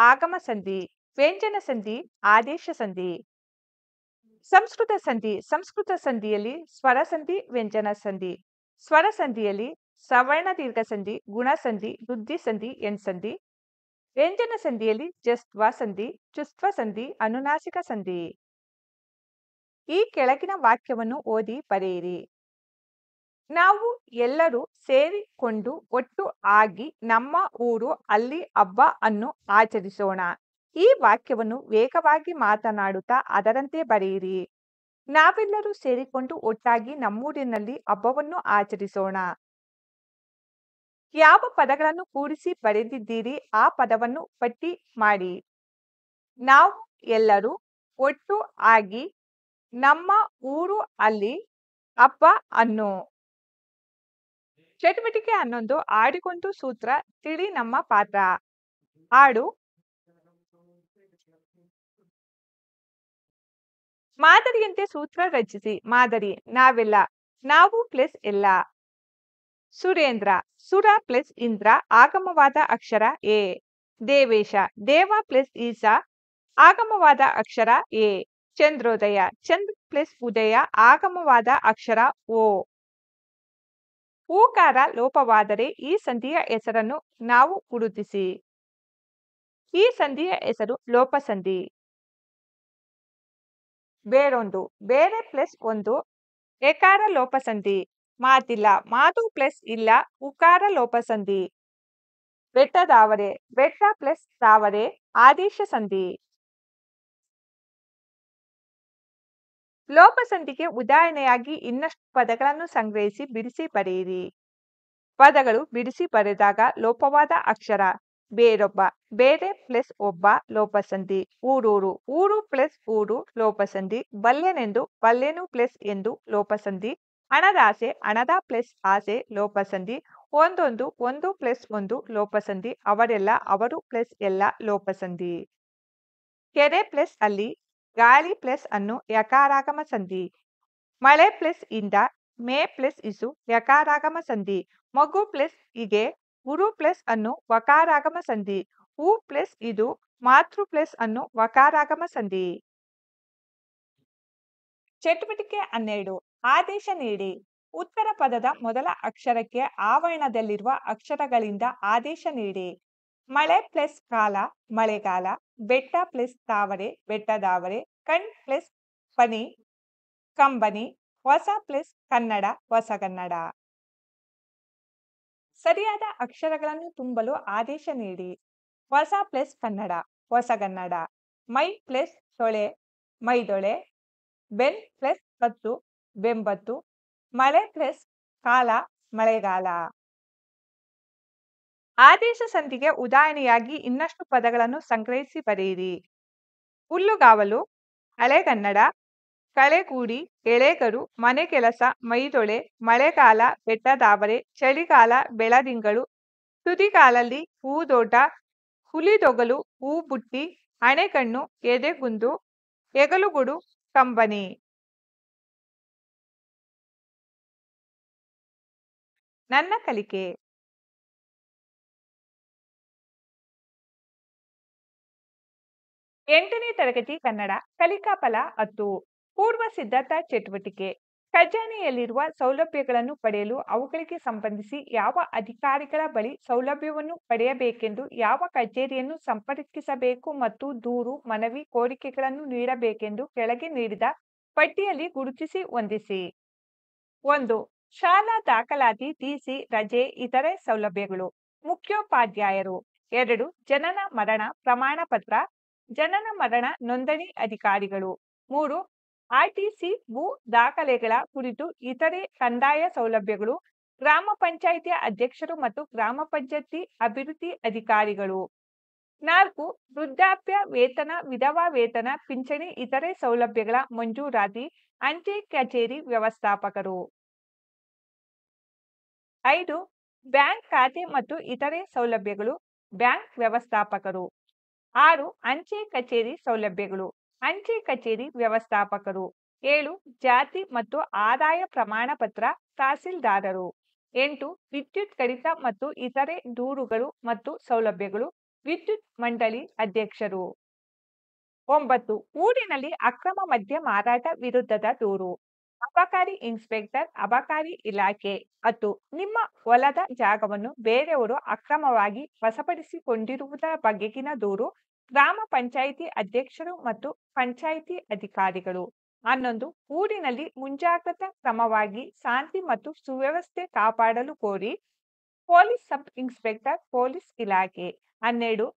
ಆಗಮ ಸಂಧಿ. ವ್ಯಂಜನ ಸಂಧಿ, ಆದೇಶ ಸಂಧಿ. ಸಂಸ್ಕೃತ ಸಂಧಿ: ಸಂಸ್ಕೃತ ಸಂಧಿಯಲ್ಲಿ ಸ್ವರ ಸಂಧಿ, ವ್ಯಂಜನ ಸಂಧಿ. ಸ್ವರ ಸಂಧಿಯಲ್ಲಿ ಸವರ್ಣ ದೀರ್ಘ ಸಂಧಿ, ಗುಣ ಸಂಧಿ, ವೃದ್ಧಿ ಸಂಧಿ, ಎಣ್ಸಂಧಿ. ವ್ಯಂಜನ ಸಂಧಿಯಲ್ಲಿ ಜಸ್ತ್ವ ಸಂಧಿ, ಚುಸ್ತ್ವ ಸಂಧಿ, ಅನುನಾಸಿಕ ಸಂಧಿ. ಈ ಕೆಳಗಿನ ವಾಕ್ಯವನ್ನು ಓದಿ ಬರೆಯಿರಿ. ನಾವು ಎಲ್ಲರೂ ಸೇರಿಕೊಂಡು ಒಟ್ಟು ಆಗಿ ನಮ್ಮ ಊರು ಅಲ್ಲಿ ಹಬ್ಬ ಅನ್ನು ಆಚರಿಸೋಣ. ಈ ವಾಕ್ಯವನ್ನು ವೇಗವಾಗಿ ಮಾತನಾಡುತ್ತಾ ಅದರಂತೆ ಬರೆಯಿರಿ. ನಾವೆಲ್ಲರೂ ಸೇರಿಕೊಂಡು ಒಟ್ಟಾಗಿ ನಮ್ಮೂರಿನಲ್ಲಿ ಹಬ್ಬವನ್ನು ಆಚರಿಸೋಣ. ಯಾವ ಪದಗಳನ್ನು ಕೂಡಿಸಿ ಬರೆದಿದ್ದೀರಿ ಆ ಪದವನ್ನು ಪಟ್ಟಿ ಮಾಡಿ. ನಾವು ಎಲ್ಲರೂ ಒಟ್ಟು ಆಗಿ ನಮ್ಮ ಊರು ಅಲ್ಲಿ ಹಬ್ಬ ಅನ್ನು. ಚಟುವಟಿಕೆ 11 ಆಡಿಗೊಂದು ಸೂತ್ರ ತಿಳಿ ನಮ್ಮ ಪಾತ್ರ. ಹಾಡು. ಮಾದರಿಯಂತೆ ಸೂತ್ರ ರಚಿಸಿ. ಮಾದರಿ ನಾವೆಲ್ಲ, ನಾವು ಪ್ಲಸ್ ಎಲ್ಲ. ಸುರೇಂದ್ರ, ಸುರ ಪ್ಲಸ್ ಇಂದ್ರ ಆಗಮವಾದ ಅಕ್ಷರ ಎ. ದೇವೇಶ, ದೇವ ಪ್ಲಸ್ ಈಸ ಆಗಮವಾದ ಅಕ್ಷರ ಎ. ಚಂದ್ರೋದಯ, ಚಂದ್ರ ಪ್ಲಸ್ ಉದಯ ಆಗಮವಾದ ಅಕ್ಷರ ಓ. ಊಕಾರ ಲೋಪವಾದರೆ ಈ ಸಂಧಿಯ ಹೆಸರನ್ನು ನಾವು ಗುರುತಿಸಿ. ಈ ಸಂಧಿಯ ಹೆಸರು ಲೋಪಸಂಧಿ. ಬೇರೊಂದು, ಬೇರೆ ಪ್ಲಸ್ ಒಂದು ಎಕಾರ ಲೋಪಸಂಧಿ. ಮಾತಿಲ್ಲ, ಮಾತು ಪ್ಲಸ್ ಇಲ್ಲ ಉಕಾರ ಲೋಪಸಂಧಿ. ಬೆಟ್ಟದಾವರೆ, ಬೆಟ್ಟ ಪ್ಲಸ್ ತಾವರೆ ಆದೇಶ ಸಂಧಿ. ಲೋಪಸಂಧಿಗೆ ಉದಾಹರಣೆಯಾಗಿ ಇನ್ನಷ್ಟು ಪದಗಳನ್ನು ಸಂಗ್ರಹಿಸಿ ಬಿಡಿಸಿ ಬರೆಯಿರಿ. ಪದಗಳು ಬಿಡಿಸಿ ಬರೆದಾಗ ಲೋಪವಾದ ಅಕ್ಷರ. ಬೇರೊಬ್ಬ, ಬೇರೆ ಪ್ಲಸ್ ಒಬ್ಬ ಲೋಪಸಂಧಿ. ಊರೂರು, ಊರು ಪ್ಲಸ್ ಊರು ಲೋಪಸಂಧಿ. ಬಲ್ಲೆನೆಂದು, ಬಲ್ಲೆನು ಪ್ಲಸ್ ಎಂದು ಲೋಪಸಂಧಿ. ಹಣದಾಸೆ, ಹಣದ ಪ್ಲಸ್ ಆಸೆ ಲೋಪಸಂಧಿ. ಒಂದೊಂದು, ಒಂದು ಪ್ಲಸ್ ಒಂದು ಲೋಪಸಂಧಿ. ಅವರೆಲ್ಲ, ಅವರು ಪ್ಲಸ್ ಎಲ್ಲ ಲೋಪಸಂಧಿ. ಕೆರೆ ಪ್ಲಸ್ ಅಲ್ಲಿ, ಗಾಳಿ ಪ್ಲಸ್ ಅನ್ನು ಯಕಾರಾಗಮ ಸಂಧಿ. ಮಳೆ ಪ್ಲಸ್ ಇಂದ, ಮೇ ಪ್ಲಸ್ ಇಸು ಯಕಾರಾಗಮ ಸಂಧಿ. ಮಗು ಪ್ಲಸ್ ಇಗೆ, ಗುರು ಪ್ಲಸ್ ಅನ್ನು ವಕಾರಾಗಮ ಸಂಧಿ. ಹೂ ಪ್ಲಸ್ ಇದು, ಮಾತೃ ಪ್ಲಸ್ ಅನ್ನು ವಕಾರಾಗಮ ಸಂಧಿ. ಚಟುವಟಿಕೆ 12 ಆದೇಶ ನೀಡಿ. ಉತ್ತರ ಪದದ ಮೊದಲ ಅಕ್ಷರಕ್ಕೆ ಆವರಣದಲ್ಲಿರುವ ಅಕ್ಷರಗಳಿಂದ ಆದೇಶ ನೀಡಿ. ಮಳೆ ಪ್ಲಸ್ ಕಾಲ ಮಳೆಗಾಲ. ಬೆಟ್ಟ ಪ್ಲಸ್ ತಾವರೆ ಬೆಟ್ಟದಾವರೆ. ಕಣ್ ಪ್ಲಸ್ ಪನಿ ಕಂಬನಿ. ಹೊಸ ಪ್ಲಸ್ ಕನ್ನಡ ಹೊಸಗನ್ನಡ. ಸರಿಯಾದ ಅಕ್ಷರಗಳನ್ನು ತುಂಬಲು ಆದೇಶ ನೀಡಿ. ಹೊಸ ಪ್ಲಸ್ ಕನ್ನಡ ಹೊಸಗನ್ನಡ. ಮೈ ಪ್ಲಸ್ ತೊಳೆ ಮೈದೊಳೆ. ಬೆನ್ ಪ್ಲಸ್ ಕತ್ತು ಬೆಂಬತ್ತು. ಮಳೆ ಪ್ಲಸ್ ಕಾಲ ಮಳೆಗಾಲ. ಆದೇಶ ಸಂಧಿಗೆ ಉದಾಹರಣೆಯಾಗಿ ಇನ್ನಷ್ಟು ಪದಗಳನ್ನು ಸಂಗ್ರಹಿಸಿ ಬರೆಯಿರಿ. ಹುಲ್ಲುಗಾವಲು, ಹಳೆಗನ್ನಡ, ಕಳೆಗೂಡಿ, ಎಳೆಗರು, ಮನೆಗೆಲಸ, ಮೈದೊಳೆ, ಮಳೆಗಾಲ, ಬೆಟ್ಟದಾವರೆ, ಚಳಿಗಾಲ, ಬೆಳದಿಂಗಳು, ತುದಿಗಾಲಲ್ಲಿ, ಹೂದೋಟ, ಹುಲಿದೊಗಲು, ಹೂಬುಟ್ಟಿ, ಹಣೆಗಣ್ಣು, ಎದೆಗುಂದು, ಹೆಗಲುಗುಡು, ಕಂಬನಿ. ನನ್ನ ಕಲಿಕೆ. 8ನೇ ತರಗತಿ ಕನ್ನಡ ಕಲಿಕಾ ಫಲ 10. ಪೂರ್ವ ಸಿದ್ಧತಾ ಚಟುವಟಿಕೆ. ಖಜಾನೆಯಲ್ಲಿರುವ ಸೌಲಭ್ಯಗಳನ್ನು ಪಡೆಯಲು ಅವುಗಳಿಗೆ ಸಂಬಂಧಿಸಿ ಯಾವ ಅಧಿಕಾರಿಗಳ ಬಳಿ ಸೌಲಭ್ಯವನ್ನು ಪಡೆಯಬೇಕೆಂದು ಯಾವ ಕಚೇರಿಯನ್ನು ಸಂಪರ್ಕಿಸಬೇಕು ಮತ್ತು ದೂರು ಮನವಿ ಕೋರಿಕೆಗಳನ್ನು ನೀಡಬೇಕೆಂದು ಕೆಳಗೆ ನೀಡಿದ ಪಟ್ಟಿಯಲ್ಲಿ ಗುರುತಿಸಿ ಹೊಂದಿಸಿ. 1. ಶಾಲಾ ದಾಖಲಾತಿ ಟಿಸಿ ರಜೆ ಇತರೆ ಸೌಲಭ್ಯಗಳು. ಮುಖ್ಯೋಪಾಧ್ಯಾಯರು. 2. ಜನನ ಮರಣ ಪ್ರಮಾಣ ಪತ್ರ ಜನನ ಮರಣ ನೋಂದಣಿ ಅಧಿಕಾರಿಗಳು. 3. ಆರ್ಟಿಸಿ ಭೂ ದಾಖಲೆಗಳ ಕುರಿತು ಇತರೆ ಕಂದಾಯ ಸೌಲಭ್ಯಗಳು. ಗ್ರಾಮ ಪಂಚಾಯಿತಿ ಅಧ್ಯಕ್ಷರು ಮತ್ತು ಗ್ರಾಮ ಪಂಚಾಯಿತಿ ಅಭಿವೃದ್ಧಿ ಅಧಿಕಾರಿಗಳು. 4. ವೃದ್ಧಾಪ್ಯ ವೇತನ ವಿಧವಾ ವೇತನ ಪಿಂಚಣಿ ಇತರೆ ಸೌಲಭ್ಯಗಳ ಮಂಜೂರಾತಿ ಅಂಚೆ ಕಚೇರಿ ವ್ಯವಸ್ಥಾಪಕರು. 5. ಬ್ಯಾಂಕ್ ಖಾತೆ ಮತ್ತು ಇತರೆ ಸೌಲಭ್ಯಗಳು ಬ್ಯಾಂಕ್ ವ್ಯವಸ್ಥಾಪಕರು. 6. ಅಂಚೆ ಕಚೇರಿ ಸೌಲಭ್ಯಗಳು ಅಂಚೆ ಕಚೇರಿ ವ್ಯವಸ್ಥಾಪಕರು. 7. ಜಾತಿ ಮತ್ತು ಆದಾಯ ಪ್ರಮಾಣ ಪತ್ರ ತಹಸೀಲ್ದಾರರು. 8. ವಿದ್ಯುತ್ ಕಡಿತ ಮತ್ತು ಇತರೆ ದೂರುಗಳು ಮತ್ತು ಸೌಲಭ್ಯಗಳು ವಿದ್ಯುತ್ ಮಂಡಳಿ ಅಧ್ಯಕ್ಷರು. 9. ಊರಿನಲ್ಲಿ ಅಕ್ರಮ ಮದ್ಯ ಮಾರಾಟ ವಿರುದ್ಧದ ದೂರು. ಅಬಕಾರಿ ಇನ್ಸ್ಪೆಕ್ಟರ್ ಅಬಕಾರಿ ಇಲಾಖೆ. 10. ನಿಮ್ಮ ಹೊಲದ ಜಾಗವನ್ನು ಬೇರೆಯವರು ಅಕ್ರಮವಾಗಿ ವಶಪಡಿಸಿಕೊಂಡಿರುವುದರ ಬಗೆಗಿನ ದೂರು ಗ್ರಾಮ ಪಂಚಾಯಿತಿ ಅಧ್ಯಕ್ಷರು ಮತ್ತು ಪಂಚಾಯಿತಿ ಅಧಿಕಾರಿಗಳು. 11 ಊರಿನಲ್ಲಿ ಮುಂಜಾಗ್ರತಾ ಕ್ರಮವಾಗಿ ಶಾಂತಿ ಮತ್ತು ಸುವ್ಯವಸ್ಥೆ ಕಾಪಾಡಲು ಕೋರಿ ಪೊಲೀಸ್ ಸಬ್ ಇನ್ಸ್ಪೆಕ್ಟರ್ ಪೊಲೀಸ್ ಇಲಾಖೆ. 12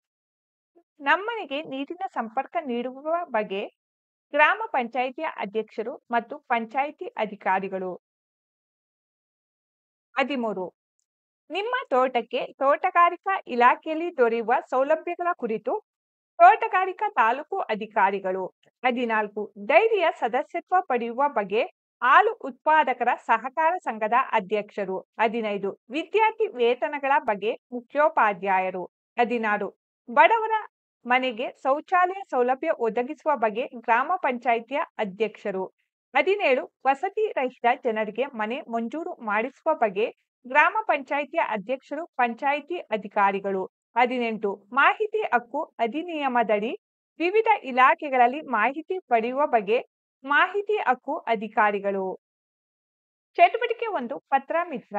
ನಮ್ಮನೆಗೆ ನೀರಿನ ಸಂಪರ್ಕ ನೀಡುವ ಬಗ್ಗೆ ಗ್ರಾಮ ಪಂಚಾಯಿತಿಯ ಅಧ್ಯಕ್ಷರು ಮತ್ತು ಪಂಚಾಯಿತಿ ಅಧಿಕಾರಿಗಳು. 13 ನಿಮ್ಮ ತೋಟಕ್ಕೆ ತೋಟಗಾರಿಕಾ ಇಲಾಖೆಯಲ್ಲಿ ದೊರೆಯುವ ಸೌಲಭ್ಯಗಳ ಕುರಿತು ತೋಟಗಾರಿಕಾ ತಾಲೂಕು ಅಧಿಕಾರಿಗಳು. 14 ಡೈರಿಯ ಸದಸ್ಯತ್ವ ಪಡೆಯುವ ಬಗ್ಗೆ ಹಾಲು ಉತ್ಪಾದಕರ ಸಹಕಾರ ಸಂಘದ ಅಧ್ಯಕ್ಷರು. 15 ವಿದ್ಯಾರ್ಥಿ ವೇತನಗಳ ಬಗ್ಗೆ ಮುಖ್ಯೋಪಾಧ್ಯಾಯರು. 16 ಬಡವರ ಮನೆಗೆ ಶೌಚಾಲಯ ಸೌಲಭ್ಯ ಒದಗಿಸುವ ಬಗ್ಗೆ ಗ್ರಾಮ ಪಂಚಾಯಿತಿಯ ಅಧ್ಯಕ್ಷರು. 17 ವಸತಿ ರಹಿತ ಜನರಿಗೆ ಮನೆ ಮಂಜೂರು ಮಾಡಿಸುವ ಬಗ್ಗೆ ಗ್ರಾಮ ಪಂಚಾಯಿತಿಯ ಅಧ್ಯಕ್ಷರು ಪಂಚಾಯಿತಿ ಅಧಿಕಾರಿಗಳು. 18 ಮಾಹಿತಿ ಹಕ್ಕು ಅಧಿನಿಯಮದಡಿ ವಿವಿಧ ಇಲಾಖೆಗಳಲ್ಲಿ ಮಾಹಿತಿ ಪಡೆಯುವ ಬಗ್ಗೆ ಮಾಹಿತಿ ಹಕ್ಕು ಅಧಿಕಾರಿಗಳು. ಚಟುವಟಿಕೆ 1 ಪತ್ರ ಮಿತ್ರ.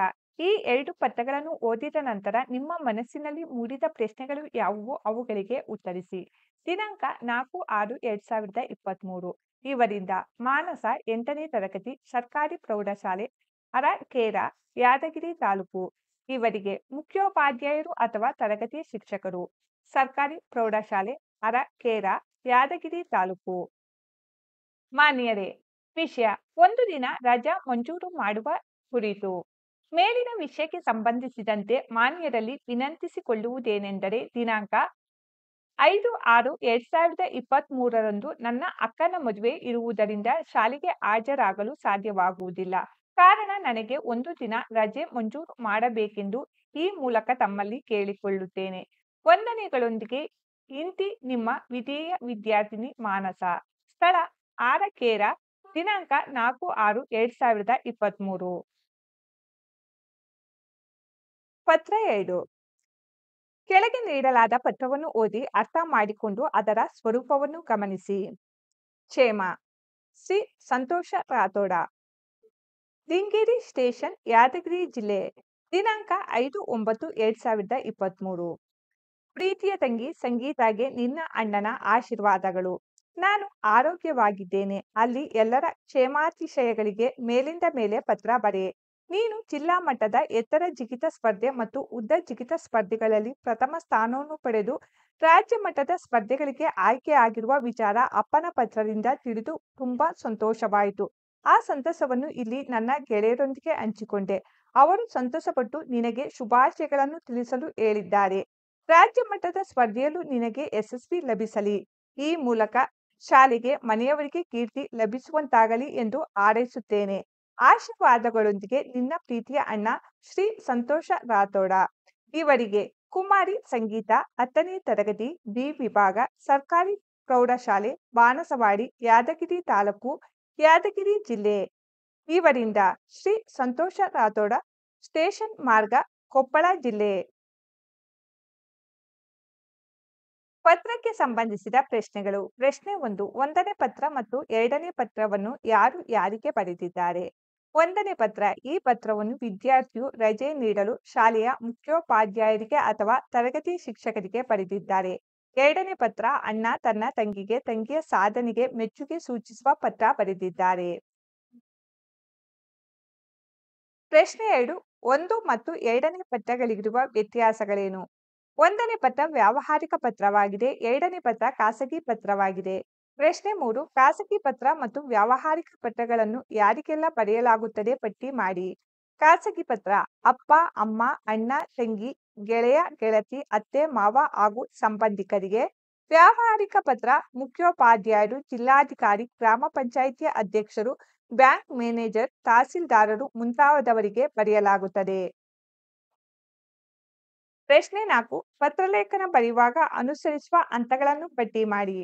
ಈ 2 ಪತ್ರಗಳನ್ನು ಓದಿದ ನಂತರ ನಿಮ್ಮ ಮನಸ್ಸಿನಲ್ಲಿ ಮೂಡಿದ ಪ್ರಶ್ನೆಗಳು ಯಾವುವು ಅವುಗಳಿಗೆ ಉತ್ತರಿಸಿ. ದಿನಾಂಕ 4/6/2023 ಇವರಿಂದ ಮಾನಸ 8ನೇ ತರಗತಿ ಸರ್ಕಾರಿ ಪ್ರೌಢಶಾಲೆ ಅರಕೇರ ಯಾದಗಿರಿ ತಾಲೂಕು. ಇವರಿಗೆ ಮುಖ್ಯೋಪಾಧ್ಯಾಯರು ಅಥವಾ ತರಗತಿ ಶಿಕ್ಷಕರು. ಸರ್ಕಾರಿ ಪ್ರೌಢಶಾಲೆ ಅರಕೇರ ಯಾದಗಿರಿ ತಾಲೂಕು. ಮಾನ್ಯರೇ, ವಿಷಯ 1 ದಿನ ರಜಾ ಮಂಜೂರು ಮಾಡುವ ಕುರಿತು. ಮೇಲಿನ ವಿಷಯಕ್ಕೆ ಸಂಬಂಧಿಸಿದಂತೆ ಮಾನ್ಯರಲ್ಲಿ ವಿನಂತಿಸಿಕೊಳ್ಳುವುದೇನೆಂದರೆ ದಿನಾಂಕ 5/6/2023 ನನ್ನ ಅಕ್ಕನ ಮದುವೆ ಇರುವುದರಿಂದ ಶಾಲೆಗೆ ಹಾಜರಾಗಲು ಸಾಧ್ಯವಾಗುವುದಿಲ್ಲ. ಕಾರಣ ನನಗೆ 1 ದಿನ ರಜೆ ಮಂಜೂರು ಮಾಡಬೇಕೆಂದು ಈ ಮೂಲಕ ತಮ್ಮಲ್ಲಿ ಕೇಳಿಕೊಳ್ಳುತ್ತೇನೆ. ವಂದನೆಗಳೊಂದಿಗೆ ಇಂತಿ ನಿಮ್ಮ ವಿಧೇಯ ವಿದ್ಯಾರ್ಥಿನಿ ಮಾನಸ. ಸ್ಥಳ ಅರಕೇರ. ದಿನಾಂಕ 4/6/2023. ಪತ್ರ 2 ಕೆಳಗೆ ನೀಡಲಾದ ಪತ್ರವನ್ನು ಓದಿ ಅರ್ಥ ಮಾಡಿಕೊಂಡು ಅದರ ಸ್ವರೂಪವನ್ನು ಗಮನಿಸಿ. ಕ್ಷೇಮ ಶ್ರೀ ಸಂತೋಷ ರಾಥೋಡ, ಲಿಂಗೇರಿ ಸ್ಟೇಷನ್, ಯಾದಗಿರಿ ಜಿಲ್ಲೆ. ದಿನಾಂಕ 5/9/2023. ಪ್ರೀತಿಯ ತಂಗಿ ಸಂಗೀತಾಗೆ ನಿನ್ನ ಅಣ್ಣನ ಆಶೀರ್ವಾದಗಳು. ನಾನು ಆರೋಗ್ಯವಾಗಿದ್ದೇನೆ. ಅಲ್ಲಿ ಎಲ್ಲರ ಕ್ಷೇಮಾತಿಶಯಗಳಿಗೆ ಮೇಲಿಂದ ಮೇಲೆ ಪತ್ರ ಬರೆ. ನೀನು ಜಿಲ್ಲಾ ಮಟ್ಟದ ಎತ್ತರ ಜಿಗಿತ ಸ್ಪರ್ಧೆ ಮತ್ತು ಉದ್ದ ಜಿಗಿತ ಸ್ಪರ್ಧೆಗಳಲ್ಲಿ ಪ್ರಥಮ ಸ್ಥಾನವನ್ನು ಪಡೆದು ರಾಜ್ಯ ಮಟ್ಟದ ಸ್ಪರ್ಧೆಗಳಿಗೆ ಆಯ್ಕೆಯಾಗಿರುವ ವಿಚಾರ ಅಪ್ಪನ ಪತ್ರದಿಂದ ತಿಳಿದು ತುಂಬಾ ಸಂತೋಷವಾಯಿತು. ಆ ಸಂತಸವನ್ನು ಇಲ್ಲಿ ನನ್ನ ಗೆಳೆಯರೊಂದಿಗೆ ಹಂಚಿಕೊಂಡೆ. ಅವರು ಸಂತಸಪಟ್ಟು ನಿನಗೆ ಶುಭಾಶಯಗಳನ್ನು ತಿಳಿಸಲು ಹೇಳಿದ್ದಾರೆ. ರಾಜ್ಯ ಮಟ್ಟದ ಸ್ಪರ್ಧೆಯಲ್ಲೂ ನಿನಗೆ ಯಶಸ್ವಿ ಲಭಿಸಲಿ. ಈ ಮೂಲಕ ಶಾಲೆಗೆ ಮನೆಯವರಿಗೆ ಕೀರ್ತಿ ಲಭಿಸುವಂತಾಗಲಿ ಎಂದು ಹಾರೈಸುತ್ತೇನೆ. ಆಶೀರ್ವಾದಗಳೊಂದಿಗೆ ನಿನ್ನ ಪ್ರೀತಿಯ ಅಣ್ಣ ಶ್ರೀ ಸಂತೋಷ ರಾಥೋಡ. ಇವರಿಗೆ ಕುಮಾರಿ ಸಂಗೀತ 10ನೇ ತರಗತಿ ಬಿ ವಿಭಾಗ ಸರ್ಕಾರಿ ಪ್ರೌಢಶಾಲೆ ಬಾಣಸವಾಡಿ ಯಾದಗಿರಿ ತಾಲೂಕು ಯಾದಗಿರಿ ಜಿಲ್ಲೆ. ಇವರಿಂದ ಶ್ರೀ ಸಂತೋಷ ರಾಥೋಡ ಸ್ಟೇಷನ್ ಮಾರ್ಗ ಕೊಪ್ಪಳ ಜಿಲ್ಲೆ. ಪತ್ರಕ್ಕೆ ಸಂಬಂಧಿಸಿದ ಪ್ರಶ್ನೆಗಳು. ಪ್ರಶ್ನೆ 1 1ನೇ ಪತ್ರ ಮತ್ತು 2ನೇ ಪತ್ರವನ್ನು ಯಾರು ಯಾರಿಗೆ ಬರೆದಿದ್ದಾರೆ? 1ನೇ ಪತ್ರ. ಈ ಪತ್ರವನ್ನು ವಿದ್ಯಾರ್ಥಿಯು ರಜೆ ನೀಡಲು ಶಾಲೆಯ ಮುಖ್ಯೋಪಾಧ್ಯಾಯರಿಗೆ ಅಥವಾ ತರಗತಿ ಶಿಕ್ಷಕರಿಗೆ ಬರೆದಿದ್ದಾರೆ. 2ನೇ ಪತ್ರ. ಅಣ್ಣ ತನ್ನ ತಂಗಿಗೆ ತಂಗಿಯ ಸಾಧನೆಗೆ ಮೆಚ್ಚುಗೆ ಸೂಚಿಸುವ ಪತ್ರ ಬರೆದಿದ್ದಾರೆ. ಪ್ರಶ್ನೆ 2 1 ಮತ್ತು 2ನೇ ಪತ್ರಗಳಿಗಿರುವ ವ್ಯತ್ಯಾಸಗಳೇನು? 1ನೇ ಪತ್ರ ವ್ಯಾವಹಾರಿಕ ಪತ್ರವಾಗಿದೆ. 2ನೇ ಪತ್ರ ಖಾಸಗಿ ಪತ್ರವಾಗಿದೆ. ಪ್ರಶ್ನೆ 3 ಖಾಸಗಿ ಪತ್ರ ಮತ್ತು ವ್ಯಾವಹಾರಿಕ ಪತ್ರಗಳನ್ನು ಯಾರಿಗೆಲ್ಲ ಬರೆಯಲಾಗುತ್ತದೆ ಪಟ್ಟಿ ಮಾಡಿ. ಖಾಸಗಿ ಪತ್ರ ಅಪ್ಪ ಅಮ್ಮ ಅಣ್ಣ ತಂಗಿ ಗೆಳೆಯ ಗೆಳತಿ ಅತ್ತೆ ಮಾವ ಹಾಗೂ ಸಂಬಂಧಿಕರಿಗೆ. ವ್ಯಾವಹಾರಿಕ ಪತ್ರ ಮುಖ್ಯೋಪಾಧ್ಯಾಯರು ಜಿಲ್ಲಾಧಿಕಾರಿ ಗ್ರಾಮ ಪಂಚಾಯಿತಿಯ ಅಧ್ಯಕ್ಷರು ಬ್ಯಾಂಕ್ ಮ್ಯಾನೇಜರ್ ತಹಸೀಲ್ದಾರರು ಮುಂತಾದವರಿಗೆ ಬರೆಯಲಾಗುತ್ತದೆ. ಪ್ರಶ್ನೆ 4 ಪತ್ರಲೇಖನ ಬರೆಯುವಾಗ ಅನುಸರಿಸುವ ಹಂತಗಳನ್ನು ಪಟ್ಟಿ ಮಾಡಿ.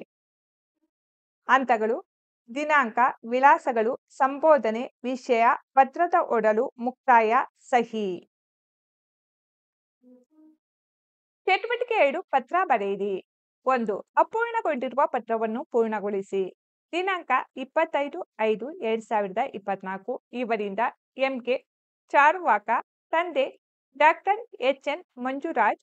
ಹಂತಗಳು: ದಿನಾಂಕ, ವಿಳಾಸಗಳು, ಸಂಬೋಧನೆ, ವಿಷಯ, ಪತ್ರದ ಒಡಲು, ಮುಕ್ತಾಯ, ಸಹಿ. ಚಟುವಟಿಕೆ 2 ಪತ್ರ ಬರೆಯಿರಿ. 1 ಅಪೂರ್ಣಗೊಂಡಿರುವ ಪತ್ರವನ್ನು ಪೂರ್ಣಗೊಳಿಸಿ. ದಿನಾಂಕ 25/5/2024. ಇವರಿಂದ ಎಂಕೆ ಚಾರುವಾಕ, ತಂದೆ ಡಾಕ್ಟರ್ ಎಚ್ಎನ್ ಮಂಜುರಾಜ್,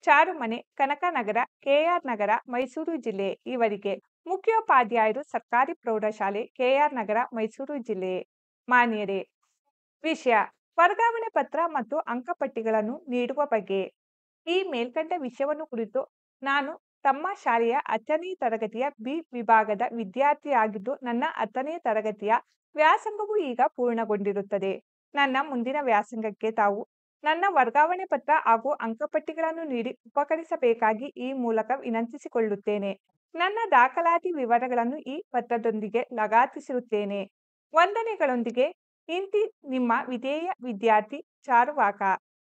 ಚಾರುಮನೆ, ಕನಕನಗರ, ಕೆಆರ್ ನಗರ, ಮೈಸೂರು ಜಿಲ್ಲೆ. ಇವರಿಗೆ ಮುಖ್ಯೋಪಾಧ್ಯಾಯರು, ಸರ್ಕಾರಿ ಪ್ರೌಢಶಾಲೆ, ಕೆಆರ್ ನಗರ, ಮೈಸೂರು ಜಿಲ್ಲೆ. ಮಾನ್ಯರೇ, ವಿಷಯ: ವರ್ಗಾವಣೆ ಪತ್ರ ಮತ್ತು ಅಂಕಪಟ್ಟಿಗಳನ್ನು ನೀಡುವ ಬಗ್ಗೆ. ಈ ಮೇಲ್ಕಂಡ ವಿಷಯವನ್ನು ಕುರಿತು ನಾನು ತಮ್ಮ ಶಾಲೆಯ 10ನೇ ತರಗತಿಯ ಬಿ ವಿಭಾಗದ ವಿದ್ಯಾರ್ಥಿಯಾಗಿದ್ದು, ನನ್ನ 10ನೇ ತರಗತಿಯ ವ್ಯಾಸಂಗವು ಈಗ ಪೂರ್ಣಗೊಂಡಿರುತ್ತದೆ. ನನ್ನ ಮುಂದಿನ ವ್ಯಾಸಂಗಕ್ಕೆ ತಾವು ನನ್ನ ವರ್ಗಾವಣೆ ಪತ್ರ ಹಾಗೂ ಅಂಕಪಟ್ಟಿಗಳನ್ನು ನೀಡಿ ಉಪಕರಿಸಬೇಕಾಗಿ ಈ ಮೂಲಕ ವಿನಂತಿಸಿಕೊಳ್ಳುತ್ತೇನೆ. ನನ್ನ ದಾಖಲಾತಿ ವಿವರಗಳನ್ನು ಈ ಪತ್ರದೊಂದಿಗೆ ಲಗತ್ತಿಸಿರುತ್ತೇನೆ. ವಂದನೆಗಳೊಂದಿಗೆ ಇಂತಿ ನಿಮ್ಮ ವಿಧೇಯ ವಿದ್ಯಾರ್ಥಿ ಚಾರುವಾಕ.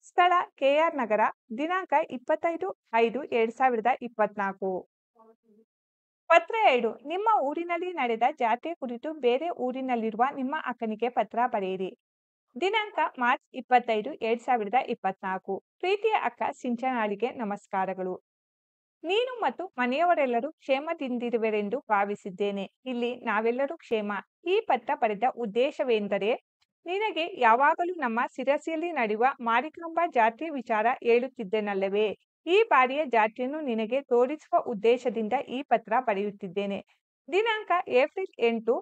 ಸ್ಥಳ: ಕೆಆರ್ ನಗರ. ದಿನಾಂಕ 25/5/2024. ಪತ್ರ 2. ನಿಮ್ಮ ಊರಿನಲ್ಲಿ ನಡೆದ ಜಾತ್ರೆ ಕುರಿತು ಬೇರೆ ಊರಿನಲ್ಲಿರುವ ನಿಮ್ಮ ಅಕ್ಕನಿಗೆ ಪತ್ರ ಬರೆಯಿರಿ. ದಿನಾಂಕ ಮಾರ್ಚ್ 25, 2024. ಪ್ರೀತಿಯ ಅಕ್ಕ ಸಿಂಚನಾಳಿಗೆ ನಮಸ್ಕಾರಗಳು. ನೀನು ಮತ್ತು ಮನೆಯವರೆಲ್ಲರೂ ಕ್ಷೇಮದಿಂದಿರುವಿರೆಂದು ಭಾವಿಸಿದ್ದೇನೆ. ಇಲ್ಲಿ ನಾವೆಲ್ಲರೂ ಕ್ಷೇಮ. ಈ ಪತ್ರ ಬರೆದ ಉದ್ದೇಶವೆಂದರೆ, ನಿನಗೆ ಯಾವಾಗಲೂ ನಮ್ಮ ಶಿರಸಿಯಲ್ಲಿ ನಡೆಯುವ ಮಾರಿಕಾಂಬಾ ಜಾತ್ರೆ ವಿಚಾರ ಹೇಳುತ್ತಿದ್ದೇನಲ್ಲವೇ? ಈ ಬಾರಿಯ ಜಾತ್ರೆಯನ್ನು ನಿನಗೆ ತೋರಿಸುವ ಉದ್ದೇಶದಿಂದ ಈ ಪತ್ರ ಬರೆಯುತ್ತಿದ್ದೇನೆ. ದಿನಾಂಕ ಏಪ್ರಿಲ್ 8,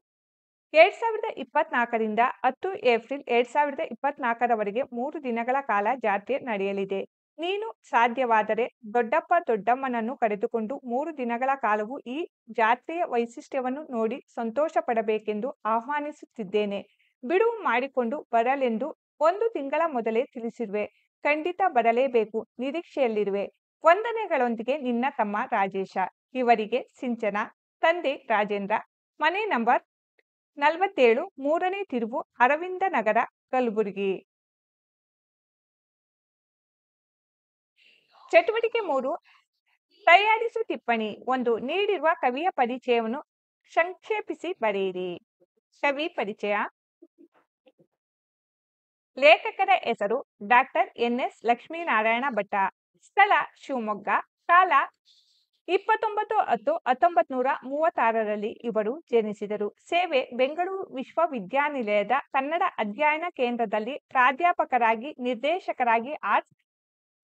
2024 10 ಏಪ್ರಿಲ್ 2024 3 ದಿನಗಳ ಕಾಲ ಜಾತ್ರೆ ನಡೆಯಲಿದೆ. ನೀನು ಸಾಧ್ಯವಾದರೆ ದೊಡ್ಡಪ್ಪ ದೊಡ್ಡಮ್ಮನನ್ನು ಕರೆದುಕೊಂಡು 3 ದಿನಗಳ ಕಾಲವು ಈ ಜಾತ್ರೆಯ ವೈಶಿಷ್ಟ್ಯವನ್ನು ನೋಡಿ ಸಂತೋಷ ಪಡಬೇಕೆಂದು ಆಹ್ವಾನಿಸುತ್ತಿದ್ದೇನೆ. ಬಿಡುವು ಮಾಡಿಕೊಂಡು ಬರಲೆಂದು 1 ತಿಂಗಳ ಮೊದಲೇ ತಿಳಿಸಿರುವೆ. ಖಂಡಿತ ಬರಲೇಬೇಕು. ನಿರೀಕ್ಷೆಯಲ್ಲಿರುವೆ. ವಂದನೆಗಳೊಂದಿಗೆ ನಿನ್ನ ತಮ್ಮ ರಾಜೇಶ. ಇವರಿಗೆ ಸಿಂಚನ. ತಂದೆ ರಾಜೇಂದ್ರ. ಮನೆ ನಂಬರ್ 47, 3ನೇ ತಿರುವು, ಅರವಿಂದ ನಗರ, ಕಲಬುರಗಿ. ಚಟುವಟಿಕೆ 3. ತಯಾರಿಸು ಟಿಪ್ಪಣಿ. 1. ನೀಡಿರುವ ಕವಿಯ ಪರಿಚಯವನ್ನು ಸಂಕ್ಷೇಪಿಸಿ ಬರೆಯಿರಿ. ಕವಿ ಪರಿಚಯ. ಲೇಖಕರ ಹೆಸರು: ಡಾಕ್ಟರ್ ಎನ್.ಎಸ್. ಲಕ್ಷ್ಮೀನಾರಾಯಣ ಭಟ್ಟ. ಸ್ಥಳ: ಶಿವಮೊಗ್ಗ. ಕಾಲ: 29/10/1936 ಇವರು ಜನಿಸಿದರು. ಸೇವೆ: ಬೆಂಗಳೂರು ವಿಶ್ವವಿದ್ಯಾನಿಲಯದ ಕನ್ನಡ ಅಧ್ಯಯನ ಕೇಂದ್ರದಲ್ಲಿ ಪ್ರಾಧ್ಯಾಪಕರಾಗಿ, ನಿರ್ದೇಶಕರಾಗಿ, ಆರ್ಟ್ಸ್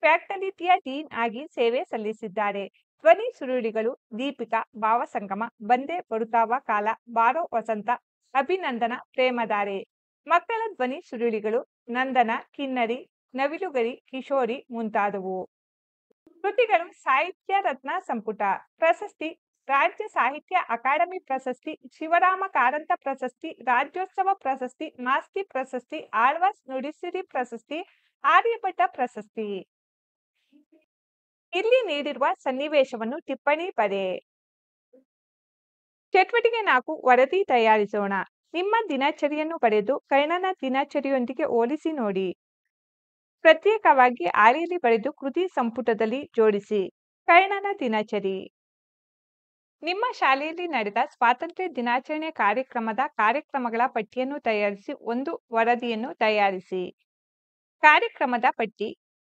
ಫ್ಯಾಕಲ್ಟಿಯ ಡೀನ್ ಆಗಿ ಸೇವೆ ಸಲ್ಲಿಸಿದ್ದಾರೆ. ಧ್ವನಿ ಸುರುಳಿಗಳು: ದೀಪಿಕಾ, ಭಾವಸಂಗಮ, ಬಂದೇ ಬರುತ್ತಾವ ಕಾಲ, ಬಾರೋ ವಸಂತ, ಅಭಿನಂದನ, ಪ್ರೇಮಧಾರೆ. ಮಕ್ಕಳ ಧ್ವನಿ ಸುರುಳಿಗಳು: ನಂದನ, ಕಿನ್ನರಿ, ನವಿಲುಗರಿ, ಕಿಶೋರಿ ಮುಂತಾದವು. ಕೃತಿಗಳು: ಸಾಹಿತ್ಯ ರತ್ನ ಸಂಪುಟ ಪ್ರಶಸ್ತಿ: ರಾಜ್ಯ ಸಾಹಿತ್ಯ ಅಕಾಡೆಮಿ ಪ್ರಶಸ್ತಿ, ಶಿವರಾಮ ಕಾರಂತ ಪ್ರಶಸ್ತಿ, ರಾಜ್ಯೋತ್ಸವ ಪ್ರಶಸ್ತಿ, ಮಾಸ್ತಿ ಪ್ರಶಸ್ತಿ, ಆಳ್ವಾಸ್ ನುಡಿಸಿರಿ ಪ್ರಶಸ್ತಿ, ಆರ್ಯಭಟ ಪ್ರಶಸ್ತಿ. ಇಲ್ಲಿ ನೀಡಿರುವ ಸನ್ನಿವೇಶವನ್ನು ಟಿಪ್ಪಣಿ ಬರೆ. ಚಟುವಟಿಕೆ 4. ವರದಿ ತಯಾರಿಸೋಣ. ನಿಮ್ಮ ದಿನಚರಿಯನ್ನು ಬರೆದು ಕರ್ಣನ ದಿನಚರಿಯೊಂದಿಗೆ ಹೋಲಿಸಿ ನೋಡಿ. ಪ್ರತ್ಯೇಕವಾಗಿ ಹಾಳೆಯಲ್ಲಿ ಬರೆದು ಕೃತಿ ಸಂಪುಟದಲ್ಲಿ ಜೋಡಿಸಿ. ಕರ್ಣನ ದಿನಚರಿ. ನಿಮ್ಮ ಶಾಲೆಯಲ್ಲಿ ನಡೆದ ಸ್ವಾತಂತ್ರ್ಯ ದಿನಾಚರಣೆ ಕಾರ್ಯಕ್ರಮದ ಕಾರ್ಯಕ್ರಮಗಳ ಪಟ್ಟಿಯನ್ನು ತಯಾರಿಸಿ ಒಂದು ವರದಿಯನ್ನು ತಯಾರಿಸಿ. ಕಾರ್ಯಕ್ರಮದ ಪಟ್ಟಿ: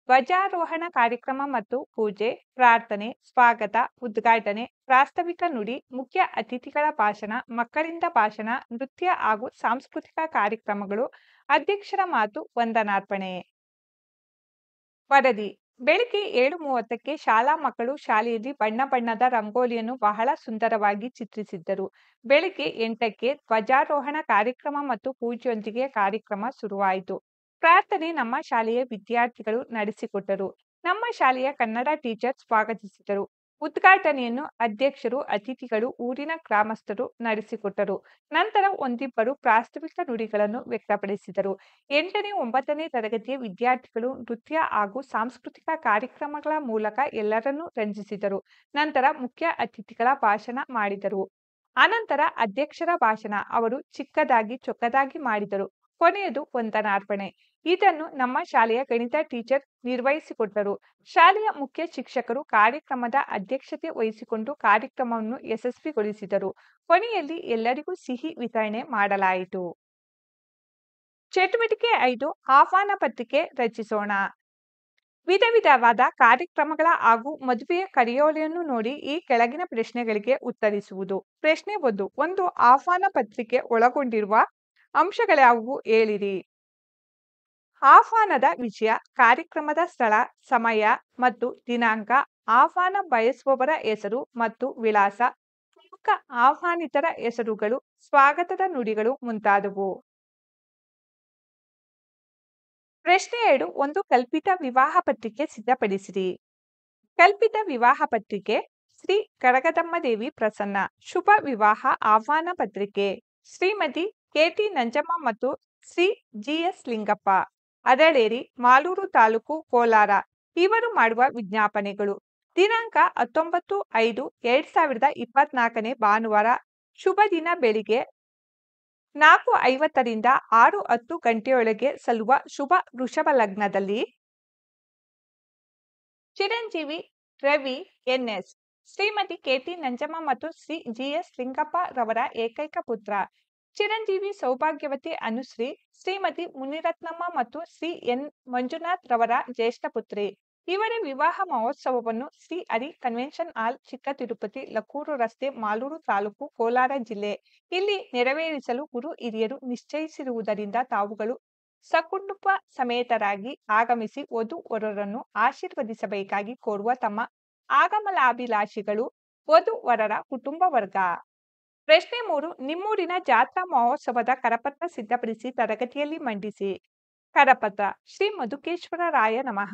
ಧ್ವಜಾರೋಹಣ ಕಾರ್ಯಕ್ರಮ ಮತ್ತು ಪೂಜೆ, ಪ್ರಾರ್ಥನೆ, ಸ್ವಾಗತ, ಉದ್ಘಾಟನೆ, ಪ್ರಾಸ್ತಾವಿಕ ನುಡಿ, ಮುಖ್ಯ ಅತಿಥಿಗಳ ಭಾಷಣ, ಮಕ್ಕಳಿಂದ ಭಾಷಣ, ನೃತ್ಯ ಹಾಗೂ ಸಾಂಸ್ಕೃತಿಕ ಕಾರ್ಯಕ್ರಮಗಳು, ಅಧ್ಯಕ್ಷರ ಮಾತು, ವಂದನಾರ್ಪಣೆ. ವರದಿ: ಬೆಳಿಗ್ಗೆ 7:30ಕ್ಕೆ ಶಾಲಾ ಮಕ್ಕಳು ಶಾಲೆಯಲ್ಲಿ ಬಣ್ಣ ಬಣ್ಣದ ರಂಗೋಲಿಯನ್ನು ಬಹಳ ಸುಂದರವಾಗಿ ಚಿತ್ರಿಸಿದ್ದರು. ಬೆಳಿಗ್ಗೆ 8ಕ್ಕೆ ಧ್ವಜಾರೋಹಣ ಕಾರ್ಯಕ್ರಮ ಮತ್ತು ಪೂಜೆಯೊಂದಿಗೆ ಕಾರ್ಯಕ್ರಮ ಶುರುವಾಯಿತು. ಪ್ರಾರ್ಥನೆ ನಮ್ಮ ಶಾಲೆಯ ವಿದ್ಯಾರ್ಥಿಗಳು ನಡೆಸಿಕೊಟ್ಟರು. ನಮ್ಮ ಶಾಲೆಯ ಕನ್ನಡ ಟೀಚರ್ ಸ್ವಾಗತಿಸಿದರು. ಉದ್ಘಾಟನೆಯನ್ನು ಅಧ್ಯಕ್ಷರು, ಅತಿಥಿಗಳು, ಊರಿನ ಗ್ರಾಮಸ್ಥರು ನಡೆಸಿಕೊಟ್ಟರು. ನಂತರ ಒಂದಿಬ್ಬರು ಪ್ರಾಸ್ತಾವಿಕ ನುಡಿಗಳನ್ನು ವ್ಯಕ್ತಪಡಿಸಿದರು. 8ನೇ, 9ನೇ ತರಗತಿಯ ವಿದ್ಯಾರ್ಥಿಗಳು ನೃತ್ಯ ಹಾಗೂ ಸಾಂಸ್ಕೃತಿಕ ಕಾರ್ಯಕ್ರಮಗಳ ಮೂಲಕ ಎಲ್ಲರನ್ನೂ ರಂಜಿಸಿದರು. ನಂತರ ಮುಖ್ಯ ಅತಿಥಿಗಳ ಭಾಷಣ ಮಾಡಿದರು. ಅನಂತರ ಅಧ್ಯಕ್ಷರ ಭಾಷಣ ಅವರು ಚಿಕ್ಕದಾಗಿ ಚೊಕ್ಕದಾಗಿ ಮಾಡಿದರು. ಕೊನೆಯದು ವಂದನಾರ್ಪಣೆ. ಇದನ್ನು ನಮ್ಮ ಶಾಲೆಯ ಗಣಿತ ಟೀಚರ್ ನಿರ್ವಹಿಸಿಕೊಟ್ಟರು. ಶಾಲೆಯ ಮುಖ್ಯ ಶಿಕ್ಷಕರು ಕಾರ್ಯಕ್ರಮದ ಅಧ್ಯಕ್ಷತೆ ವಹಿಸಿಕೊಂಡು ಕಾರ್ಯಕ್ರಮವನ್ನು ಯಶಸ್ವಿಗೊಳಿಸಿದರು. ಕೊನೆಯಲ್ಲಿ ಎಲ್ಲರಿಗೂ ಸಿಹಿ ವಿತರಣೆ ಮಾಡಲಾಯಿತು. ಚಟುವಟಿಕೆ 5. ಆಹ್ವಾನ ಪತ್ರಿಕೆ ರಚಿಸೋಣ. ವಿಧ ವಿಧವಾದ ಕಾರ್ಯಕ್ರಮಗಳ ಹಾಗೂ ಮದುವೆಯ ಕರೆಯೋಲೆಯನ್ನು ನೋಡಿ ಈ ಕೆಳಗಿನ ಪ್ರಶ್ನೆಗಳಿಗೆ ಉತ್ತರಿಸುವುದು. ಪ್ರಶ್ನೆ 1. ಒಂದು ಆಹ್ವಾನ ಪತ್ರಿಕೆ ಒಳಗೊಂಡಿರುವ ಅಂಶಗಳ್ಯಾವುವು ಹೇಳಿರಿ. ಆಹ್ವಾನದ ವಿಷಯ, ಕಾರ್ಯಕ್ರಮದ ಸ್ಥಳ, ಸಮಯ ಮತ್ತು ದಿನಾಂಕ, ಆಹ್ವಾನ ಬಯಸುವವರ ಹೆಸರು ಮತ್ತು ವಿಳಾಸ, ಪ್ರಮುಖ ಆಹ್ವಾನಿತರ ಹೆಸರುಗಳು, ಸ್ವಾಗತದ ನುಡಿಗಳು ಮುಂತಾದವು. ಪ್ರಶ್ನೆ 2 ಒಂದು ಕಲ್ಪಿತ ವಿವಾಹ ಪತ್ರಿಕೆ ಸಿದ್ಧಪಡಿಸಿರಿ. ಕಲ್ಪಿತ ವಿವಾಹ ಪತ್ರಿಕೆ ಶ್ರೀ ಕರಗದಮ್ಮದೇವಿ ಪ್ರಸನ್ನ. ಶುಭ ವಿವಾಹ ಆಹ್ವಾನ ಪತ್ರಿಕೆ ಶ್ರೀಮತಿ ಕೆ.ಟಿ. ನಂಜಮ್ಮ ಮತ್ತು ಶ್ರೀ ಜಿ.ಎಸ್. ಲಿಂಗಪ್ಪ, ಅದಳೇರಿ, ಮಾಲೂರು ತಾಲೂಕು, ಕೋಲಾರ. ಇವರು ಮಾಡುವ ವಿಜ್ಞಾಪನೆಗಳು. ದಿನಾಂಕ 19/5/2024 ಭಾನುವಾರ. ಶುಭ ದಿನ ಬೆಳಿಗ್ಗೆ 4:50 ರಿಂದ 6:10 ಗಂಟೆಯೊಳಗೆ ಸಲ್ಲುವ ಶುಭ ವೃಷಭ ಲಗ್ನದಲ್ಲಿ ಚಿರಂಜೀವಿ ರವಿ ಎನ್.ಎಸ್. ಶ್ರೀಮತಿ ಕೆ.ಟಿ. ನಂಜಮ್ಮ ಮತ್ತು ಶ್ರೀ ಜಿ.ಎಸ್. ಲಿಂಗಪ್ಪ ರವರ ಏಕೈಕ ಪುತ್ರ. ಚಿರಂಜೀವಿ ಸೌಭಾಗ್ಯವತಿ ಅನುಶ್ರೀ ಶ್ರೀಮತಿ ಮುನಿರತ್ನಮ್ಮ ಮತ್ತು ಶ್ರೀ ಎನ್. ಮಂಜುನಾಥ್ ರವರ ಜ್ಯೇಷ್ಠ ಪುತ್ರಿ. ಇವರ ವಿವಾಹ ಮಹೋತ್ಸವವನ್ನು ಶ್ರೀ ಹರಿ ಕನ್ವೆನ್ಷನ್ ಹಾಲ್, ಚಿಕ್ಕ ತಿರುಪತಿ, ಲಕ್ಕೂರು ರಸ್ತೆ, ಮಾಲೂರು ತಾಲೂಕು, ಕೋಲಾರ ಜಿಲ್ಲೆ ಇಲ್ಲಿ ನೆರವೇರಿಸಲು ಗುರು ಹಿರಿಯರು ನಿಶ್ಚಯಿಸಿರುವುದರಿಂದ ತಾವುಗಳು ಸಕುಟುಂಬ ಸಮೇತರಾಗಿ ಆಗಮಿಸಿ ವಧು ವರರನ್ನು ಆಶೀರ್ವದಿಸಬೇಕಾಗಿ ಕೋರುವ ತಮ್ಮ ಆಗಮನಾಭಿಲಾಷಿಗಳು, ವಧು ವರರ ಕುಟುಂಬ ವರ್ಗ. ಪ್ರಶ್ನೆ 3 ನಿಮ್ಮೂರಿನ ಜಾತ್ರಾ ಮಹೋತ್ಸವದ ಕರಪತ್ರ ಸಿದ್ಧಪಡಿಸಿ ತರಗತಿಯಲ್ಲಿ ಮಂಡಿಸಿ. ಕರಪತ್ರ ಶ್ರೀ ಮಧುಕೇಶ್ವರ ರಾಯ ನಮಃ.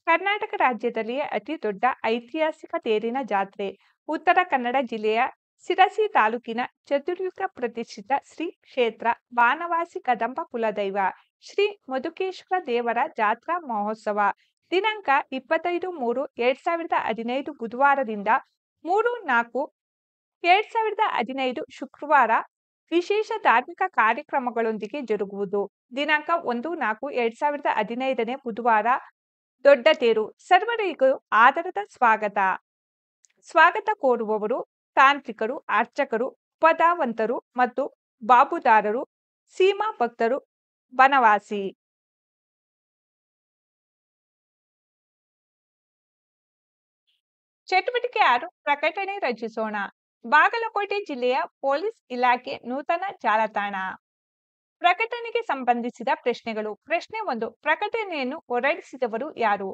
ಕರ್ನಾಟಕ ರಾಜ್ಯದಲ್ಲಿಯೇ ಅತಿ ದೊಡ್ಡ ಐತಿಹಾಸಿಕ ತೇರಿನ ಜಾತ್ರೆ. ಉತ್ತರ ಕನ್ನಡ ಜಿಲ್ಲೆಯ ಸಿರಸಿ ತಾಲೂಕಿನ ಚತುರ್ಯುಗ ಪ್ರತಿಷ್ಠಿತ ಶ್ರೀ ಕ್ಷೇತ್ರ ಬಾನವಾಸಿ ಕದಂಬ ಕುಲದೈವ ಶ್ರೀ ಮಧುಕೇಶ್ವರ ದೇವರ ಜಾತ್ರಾ ಮಹೋತ್ಸವ ದಿನಾಂಕ 25/3/2015 ಬುಧವಾರದಿಂದ 3/4/2015 ಶುಕ್ರವಾರ ವಿಶೇಷ ಧಾರ್ಮಿಕ ಕಾರ್ಯಕ್ರಮಗಳೊಂದಿಗೆ ಜರುಗುವುದು. ದಿನಾಂಕ 1/4/2015 ಬುಧವಾರ ದೊಡ್ಡ ತೇರು. ಸರ್ವರಿಗೂ ಆದರದ ಸ್ವಾಗತ. ಸ್ವಾಗತ ಕೋರುವವರು ತಾಂತ್ರಿಕರು, ಅರ್ಚಕರು, ಪದವಂತರು ಮತ್ತು ಬಾಬುದಾರರು, ಸೀಮಾ ಭಕ್ತರು, ಬನವಾಸಿ. ಚಟುವಟಿಕೆ 6 ಪ್ರಕಟಣೆ ರಚಿಸೋಣ. ಬಾಗಲಕೋಟೆ ಜಿಲ್ಲೆಯ ಪೊಲೀಸ್ ಇಲಾಖೆ ನೂತನ ಜಾಲತಾಣ. ಪ್ರಕಟಣೆಗೆ ಸಂಬಂಧಿಸಿದ ಪ್ರಶ್ನೆಗಳು. ಪ್ರಶ್ನೆ 1 ಪ್ರಕಟಣೆಯನ್ನು ಹೊರಡಿಸಿದವರು ಯಾರು?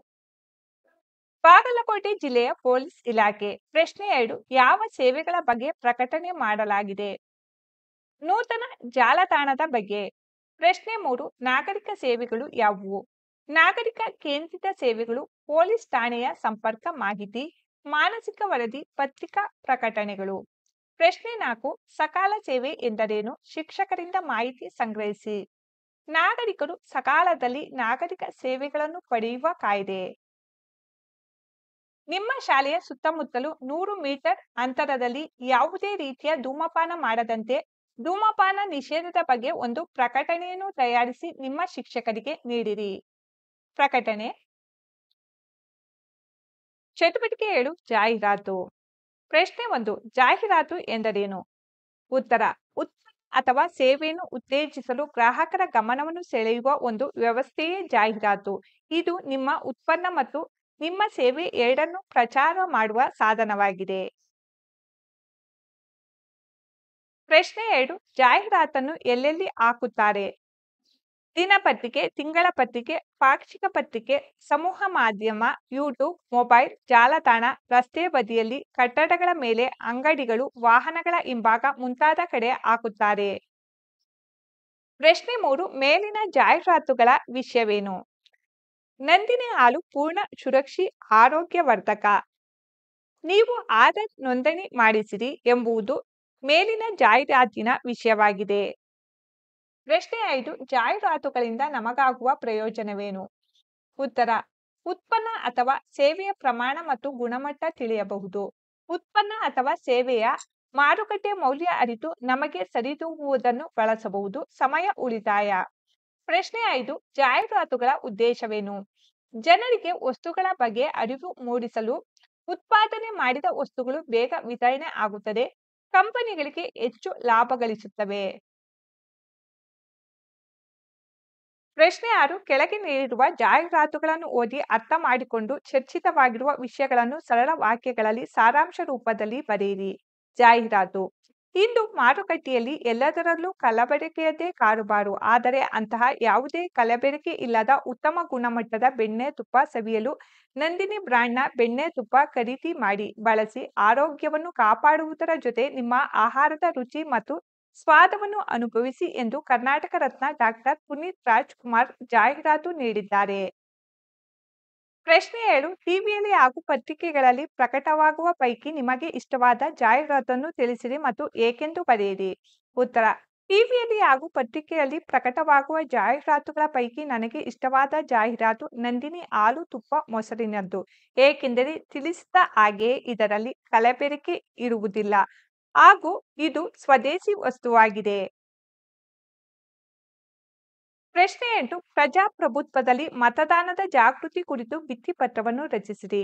ಬಾಗಲಕೋಟೆ ಜಿಲ್ಲೆಯ ಪೊಲೀಸ್ ಇಲಾಖೆ. ಪ್ರಶ್ನೆ 2 ಯಾವ ಸೇವೆಗಳ ಬಗ್ಗೆ ಪ್ರಕಟಣೆ ಮಾಡಲಾಗಿದೆ? ನೂತನ ಜಾಲತಾಣದ ಬಗ್ಗೆ. ಪ್ರಶ್ನೆ 3 ನಾಗರಿಕ ಸೇವೆಗಳು ಯಾವುವು? ನಾಗರಿಕ ಕೇಂದ್ರಿತ ಸೇವೆಗಳು, ಪೊಲೀಸ್ ಠಾಣೆಯ ಸಂಪರ್ಕ ಮಾಹಿತಿ, ಮಾನಸಿಕ ವರದಿ, ಪತ್ರಿಕಾ ಪ್ರಕಟಣೆಗಳು. ಪ್ರಶ್ನೆ 4 ಸಕಾಲ ಸೇವೆ ಎಂದರೇನು? ಶಿಕ್ಷಕರಿಂದ ಮಾಹಿತಿ ಸಂಗ್ರಹಿಸಿ. ನಾಗರಿಕರು ಸಕಾಲದಲ್ಲಿ ನಾಗರಿಕ ಸೇವೆಗಳನ್ನು ಪಡೆಯುವ ಕಾಯ್ದೆ. ನಿಮ್ಮ ಶಾಲೆಯ ಸುತ್ತಮುತ್ತಲು 100 ಮೀಟರ್ ಅಂತರದಲ್ಲಿ ಯಾವುದೇ ರೀತಿಯ ಧೂಮಪಾನ ಮಾಡದಂತೆ ಧೂಮಪಾನ ನಿಷೇಧದ ಬಗ್ಗೆ ಒಂದು ಪ್ರಕಟಣೆಯನ್ನು ತಯಾರಿಸಿ ನಿಮ್ಮ ಶಿಕ್ಷಕರಿಗೆ ನೀಡಿರಿ. ಪ್ರಕಟಣೆ. ಚಟುವಟಿಕೆ 7 ಜಾಹೀರಾತು. ಪ್ರಶ್ನೆ 1 ಜಾಹೀರಾತು ಎಂದರೇನು? ಉತ್ತರ ಉತ್ಪನ್ನ ಅಥವಾ ಸೇವೆಯನ್ನು ಉತ್ತೇಜಿಸಲು ಗ್ರಾಹಕರ ಗಮನವನ್ನು ಸೆಳೆಯುವ ಒಂದು ವ್ಯವಸ್ಥೆಯೇ ಜಾಹೀರಾತು. ಇದು ನಿಮ್ಮ ಉತ್ಪನ್ನ ಮತ್ತು ನಿಮ್ಮ ಸೇವೆ ಎರಡನ್ನೂ ಪ್ರಚಾರ ಮಾಡುವ ಸಾಧನವಾಗಿದೆ. ಪ್ರಶ್ನೆ 2 ಜಾಹೀರಾತನ್ನು ಎಲ್ಲೆಲ್ಲಿ ಹಾಕುತ್ತಾರೆ? ದಿನಪತ್ರಿಕೆ, ತಿಂಗಳ ಪತ್ರಿಕೆ, ಪಾಕ್ಷಿಕ ಪತ್ರಿಕೆ, ಸಮೂಹ ಮಾಧ್ಯಮ, ಯೂಟ್ಯೂಬ್, ಮೊಬೈಲ್, ಜಾಲತಾಣ, ರಸ್ತೆ ಬದಿಯಲ್ಲಿ, ಕಟ್ಟಡಗಳ ಮೇಲೆ, ಅಂಗಡಿಗಳು, ವಾಹನಗಳ ಹಿಂಭಾಗ ಮುಂತಾದ ಕಡೆ ಹಾಕುತ್ತಾರೆ. ಪ್ರಶ್ನೆ 3 ಮೇಲಿನ ಜಾಹೀರಾತುಗಳ ವಿಷಯವೇನು? ನಂದಿನಿ ಹಾಲು ಪೂರ್ಣ ಸುರಕ್ಷಿ ಆರೋಗ್ಯವರ್ಧಕ. ನೀವು ಆಧಾರ್ ನೋಂದಣಿ ಮಾಡಿಸಿರಿ ಎಂಬುದು ಮೇಲಿನ ಜಾಹೀರಾತಿನ ವಿಷಯವಾಗಿದೆ. ಪ್ರಶ್ನೆ 5 ಜಾಹೀರಾತುಗಳಿಂದ ನಮಗಾಗುವ ಪ್ರಯೋಜನವೇನು? ಉತ್ತರ ಉತ್ಪನ್ನ ಅಥವಾ ಸೇವೆಯ ಪ್ರಮಾಣ ಮತ್ತು ಗುಣಮಟ್ಟ ತಿಳಿಯಬಹುದು. ಉತ್ಪನ್ನ ಅಥವಾ ಸೇವೆಯ ಮಾರುಕಟ್ಟೆ ಮೌಲ್ಯ ಅರಿತು ನಮಗೆ ಸರಿದೂಗುವುದನ್ನು ಬಳಸಬಹುದು. ಸಮಯ ಉಳಿತಾಯ. ಪ್ರಶ್ನೆ 5 ಜಾಹೀರಾತುಗಳ ಉದ್ದೇಶವೇನು? ಜನರಿಗೆ ವಸ್ತುಗಳ ಬಗ್ಗೆ ಅರಿವು ಮೂಡಿಸಲು. ಉತ್ಪಾದನೆ ಮಾಡಿದ ವಸ್ತುಗಳು ಬೇಗ ವಿತರಣೆ ಆಗುತ್ತದೆ. ಕಂಪನಿಗಳಿಗೆ ಹೆಚ್ಚು ಲಾಭ ಗಳಿಸುತ್ತವೆ. ಪ್ರಶ್ನೆ 6 ಕೆಳಗೆ ನೀಡಿರುವ ಜಾಹೀರಾತುಗಳನ್ನು ಓದಿ ಅರ್ಥ ಮಾಡಿಕೊಂಡು ಚರ್ಚಿತವಾಗಿರುವ ವಿಷಯಗಳನ್ನು ಸರಳ ವಾಕ್ಯಗಳಲ್ಲಿ ಸಾರಾಂಶ ರೂಪದಲ್ಲಿ ಬರೆಯಿರಿ. ಜಾಹೀರಾತು ಇಂದು ಮಾರುಕಟ್ಟೆಯಲ್ಲಿ ಎಲ್ಲದರಲ್ಲೂ ಕಲಬೆರಕೆಯದ್ದೇ ಕಾರುಬಾರು. ಆದರೆ ಅಂತಹ ಯಾವುದೇ ಕಲಬೆರಕೆ ಇಲ್ಲದ ಉತ್ತಮ ಗುಣಮಟ್ಟದ ಬೆಣ್ಣೆ ತುಪ್ಪ ಸವಿಯಲು ನಂದಿನಿ ಬ್ರಾಂಡ್‌ನ ಬೆಣ್ಣೆ ತುಪ್ಪ ಖರೀದಿ ಮಾಡಿ, ಬಳಸಿ. ಆರೋಗ್ಯವನ್ನು ಕಾಪಾಡುವುದರ ಜೊತೆ ನಿಮ್ಮ ಆಹಾರದ ರುಚಿ ಮತ್ತು ಸ್ವಾದವನ್ನು ಅನುಭವಿಸಿ ಎಂದು ಕರ್ನಾಟಕ ರತ್ನ ಡಾಕ್ಟರ್ ಪುನೀತ್ ರಾಜ್‌ಕುಮಾರ್ ಜಾಹೀರಾತು ನೀಡಿದ್ದಾರೆ. ಪ್ರಶ್ನೆ 7 ಟಿವಿಯಲ್ಲಿ ಹಾಗೂ ಪತ್ರಿಕೆಗಳಲ್ಲಿ ಪ್ರಕಟವಾಗುವ ಪೈಕಿ ನಿಮಗೆ ಇಷ್ಟವಾದ ಜಾಹೀರಾತನ್ನು ತಿಳಿಸಿರಿ ಮತ್ತು ಏಕೆಂದು ಬರೆಯಿರಿ. ಉತ್ತರ: ಟಿವಿಯಲ್ಲಿ ಹಾಗೂ ಪತ್ರಿಕೆಯಲ್ಲಿ ಪ್ರಕಟವಾಗುವ ಜಾಹೀರಾತುಗಳ ಪೈಕಿ ನನಗೆ ಇಷ್ಟವಾದ ಜಾಹೀರಾತು ನಂದಿನಿ ಹಾಲು ತುಪ್ಪ ಮೊಸರಿನದ್ದು. ಏಕೆಂದರೆ ತಿಳಿಸಿದ ಹಾಗೆಯೇ ಇದರಲ್ಲಿ ಕಲಬೆರಕೆ ಇರುವುದಿಲ್ಲ ಹಾಗೂ ಇದು ಸ್ವದೇಶಿ ವಸ್ತುವಾಗಿದೆ. ಪ್ರಶ್ನೆ 8 ಪ್ರಜಾಪ್ರಭುತ್ವದಲ್ಲಿ ಮತದಾನದ ಜಾಗೃತಿ ಕುರಿತು ಭಿತ್ತಿಪತ್ರವನ್ನು ರಚಿಸಿರಿ.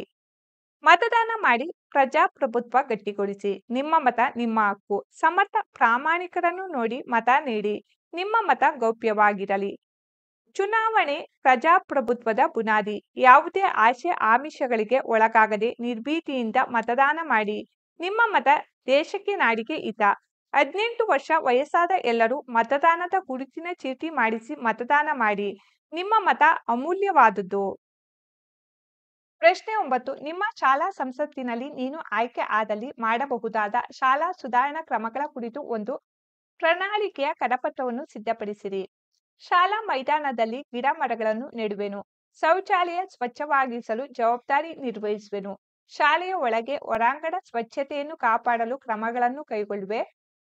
ಮತದಾನ ಮಾಡಿ, ಪ್ರಜಾಪ್ರಭುತ್ವ ಗಟ್ಟಿಗೊಳಿಸಿ. ನಿಮ್ಮ ಮತ ನಿಮ್ಮ ಹಕ್ಕು. ಸಮರ್ಥ ಪ್ರಾಮಾಣಿಕರನ್ನು ನೋಡಿ ಮತ ನೀಡಿ. ನಿಮ್ಮ ಮತ ಗೌಪ್ಯವಾಗಿರಲಿ. ಚುನಾವಣೆ ಪ್ರಜಾಪ್ರಭುತ್ವದ ಬುನಾದಿ. ಯಾವುದೇ ಆಸೆ ಆಮಿಷಗಳಿಗೆ ಒಳಗಾಗದೆ ನಿರ್ಭೀತಿಯಿಂದ ಮತದಾನ ಮಾಡಿ. ನಿಮ್ಮ ಮತ ದೇಶಕ್ಕೆ ನಾಡಿಗೆ ಹಿತ. 18 ವರ್ಷ ವಯಸ್ಸಾದ ಎಲ್ಲರೂ ಮತದಾನದ ಗುರುತಿನ ಚೀಟಿ ಮಾಡಿಸಿ ಮತದಾನ ಮಾಡಿ. ನಿಮ್ಮ ಮತ ಅಮೂಲ್ಯವಾದುದು. ಪ್ರಶ್ನೆ 9 ನಿಮ್ಮ ಶಾಲಾ ಸಂಸತ್ತಿನಲ್ಲಿ ನೀನು ಆಯ್ಕೆ ಆದಲ್ಲಿ ಮಾಡಬಹುದಾದ ಶಾಲಾ ಸುಧಾರಣಾ ಕ್ರಮಗಳ ಕುರಿತು ಒಂದು ಪ್ರಣಾಳಿಕೆಯ ಕರಪತ್ರವನ್ನು ಸಿದ್ಧಪಡಿಸಿರಿ. ಶಾಲಾ ಮೈದಾನದಲ್ಲಿ ಗಿಡ ಮರಗಳನ್ನು ನೆಡುವೆನು. ಶೌಚಾಲಯ ಸ್ವಚ್ಛವಾಗಿಸಲು ಜವಾಬ್ದಾರಿ ನಿರ್ವಹಿಸುವೆನು. ಶಾಲೆಯ ಒಳಗೆ ಹೊರಾಂಗಣ ಸ್ವಚ್ಛತೆಯನ್ನು ಕಾಪಾಡಲು ಕ್ರಮಗಳನ್ನು ಕೈಗೊಳ್ಳುವೆ.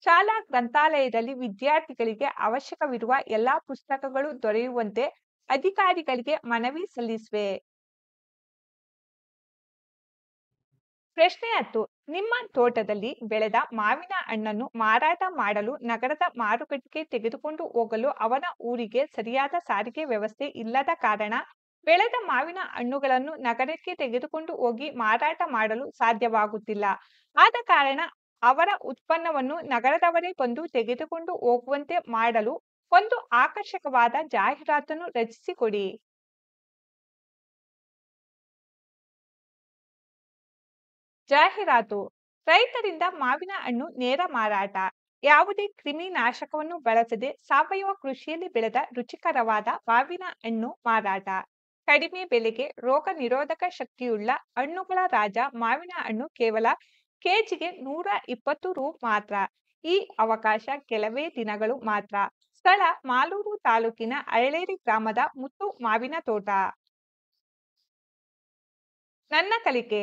ಶಾಲಾ ಗ್ರಂಥಾಲಯದಲ್ಲಿ ವಿದ್ಯಾರ್ಥಿಗಳಿಗೆ ಅವಶ್ಯಕವಿರುವ ಎಲ್ಲಾ ಪುಸ್ತಕಗಳು ದೊರೆಯುವಂತೆ ಅಧಿಕಾರಿಗಳಿಗೆ ಮನವಿ ಸಲ್ಲಿಸುವೆ. ಪ್ರಶ್ನೆ 10 ನಿಮ್ಮ ತೋಟದಲ್ಲಿ ಬೆಳೆದ ಮಾವಿನ ಹಣ್ಣನ್ನು ಮಾರಾಟ ಮಾಡಲು ನಗರದ ಮಾರುಕಟ್ಟೆಗೆ ತೆಗೆದುಕೊಂಡು ಹೋಗಲು ಅವನ ಊರಿಗೆ ಸರಿಯಾದ ಸಾರಿಗೆ ವ್ಯವಸ್ಥೆ ಇಲ್ಲದ ಕಾರಣ ಬೆಳೆದ ಮಾವಿನ ಹಣ್ಣುಗಳನ್ನು ನಗರಕ್ಕೆ ತೆಗೆದುಕೊಂಡು ಹೋಗಿ ಮಾರಾಟ ಮಾಡಲು ಸಾಧ್ಯವಾಗುತ್ತಿಲ್ಲ. ಆದ ಕಾರಣ ಅವರ ಉತ್ಪನ್ನವನ್ನು ನಗರದವರೇ ಬಂದು ತೆಗೆದುಕೊಂಡು ಹೋಗುವಂತೆ ಮಾಡಲು ಒಂದು ಆಕರ್ಷಕವಾದ ಜಾಹೀರಾತನ್ನು ರಚಿಸಿಕೊಡಿ. ಜಾಹೀರಾತು: ರೈತರಿಂದ ಮಾವಿನ ಹಣ್ಣು ನೇರ ಮಾರಾಟ. ಯಾವುದೇ ಕ್ರಿಮಿನಾಶಕವನ್ನು ಬಳಸದೆ ಸಾವಯವ ಕೃಷಿಯಲ್ಲಿ ಬೆಳೆದ ರುಚಿಕರವಾದ ಮಾವಿನ ಹಣ್ಣು ಮಾರಾಟ. ಕಡಿಮೆ ಬೆಲೆಗೆ ರೋಗ ನಿರೋಧಕ ಶಕ್ತಿಯುಳ್ಳ ಹಣ್ಣುಗಳ ರಾಜ ಮಾವಿನ ಹಣ್ಣು ಕೇವಲ ಕೆಜಿಗೆ 120 ರೂ. ಮಾತ್ರ. ಈ ಅವಕಾಶ ಕೆಲವೇ ದಿನಗಳು ಮಾತ್ರ. ಸ್ಥಳ: ಮಾಲೂರು ತಾಲೂಕಿನ ಅರಳೇರಿ ಗ್ರಾಮದ ಮುತ್ತು ಮಾವಿನ ತೋಟ. ನನ್ನ ಕಲಿಕೆ: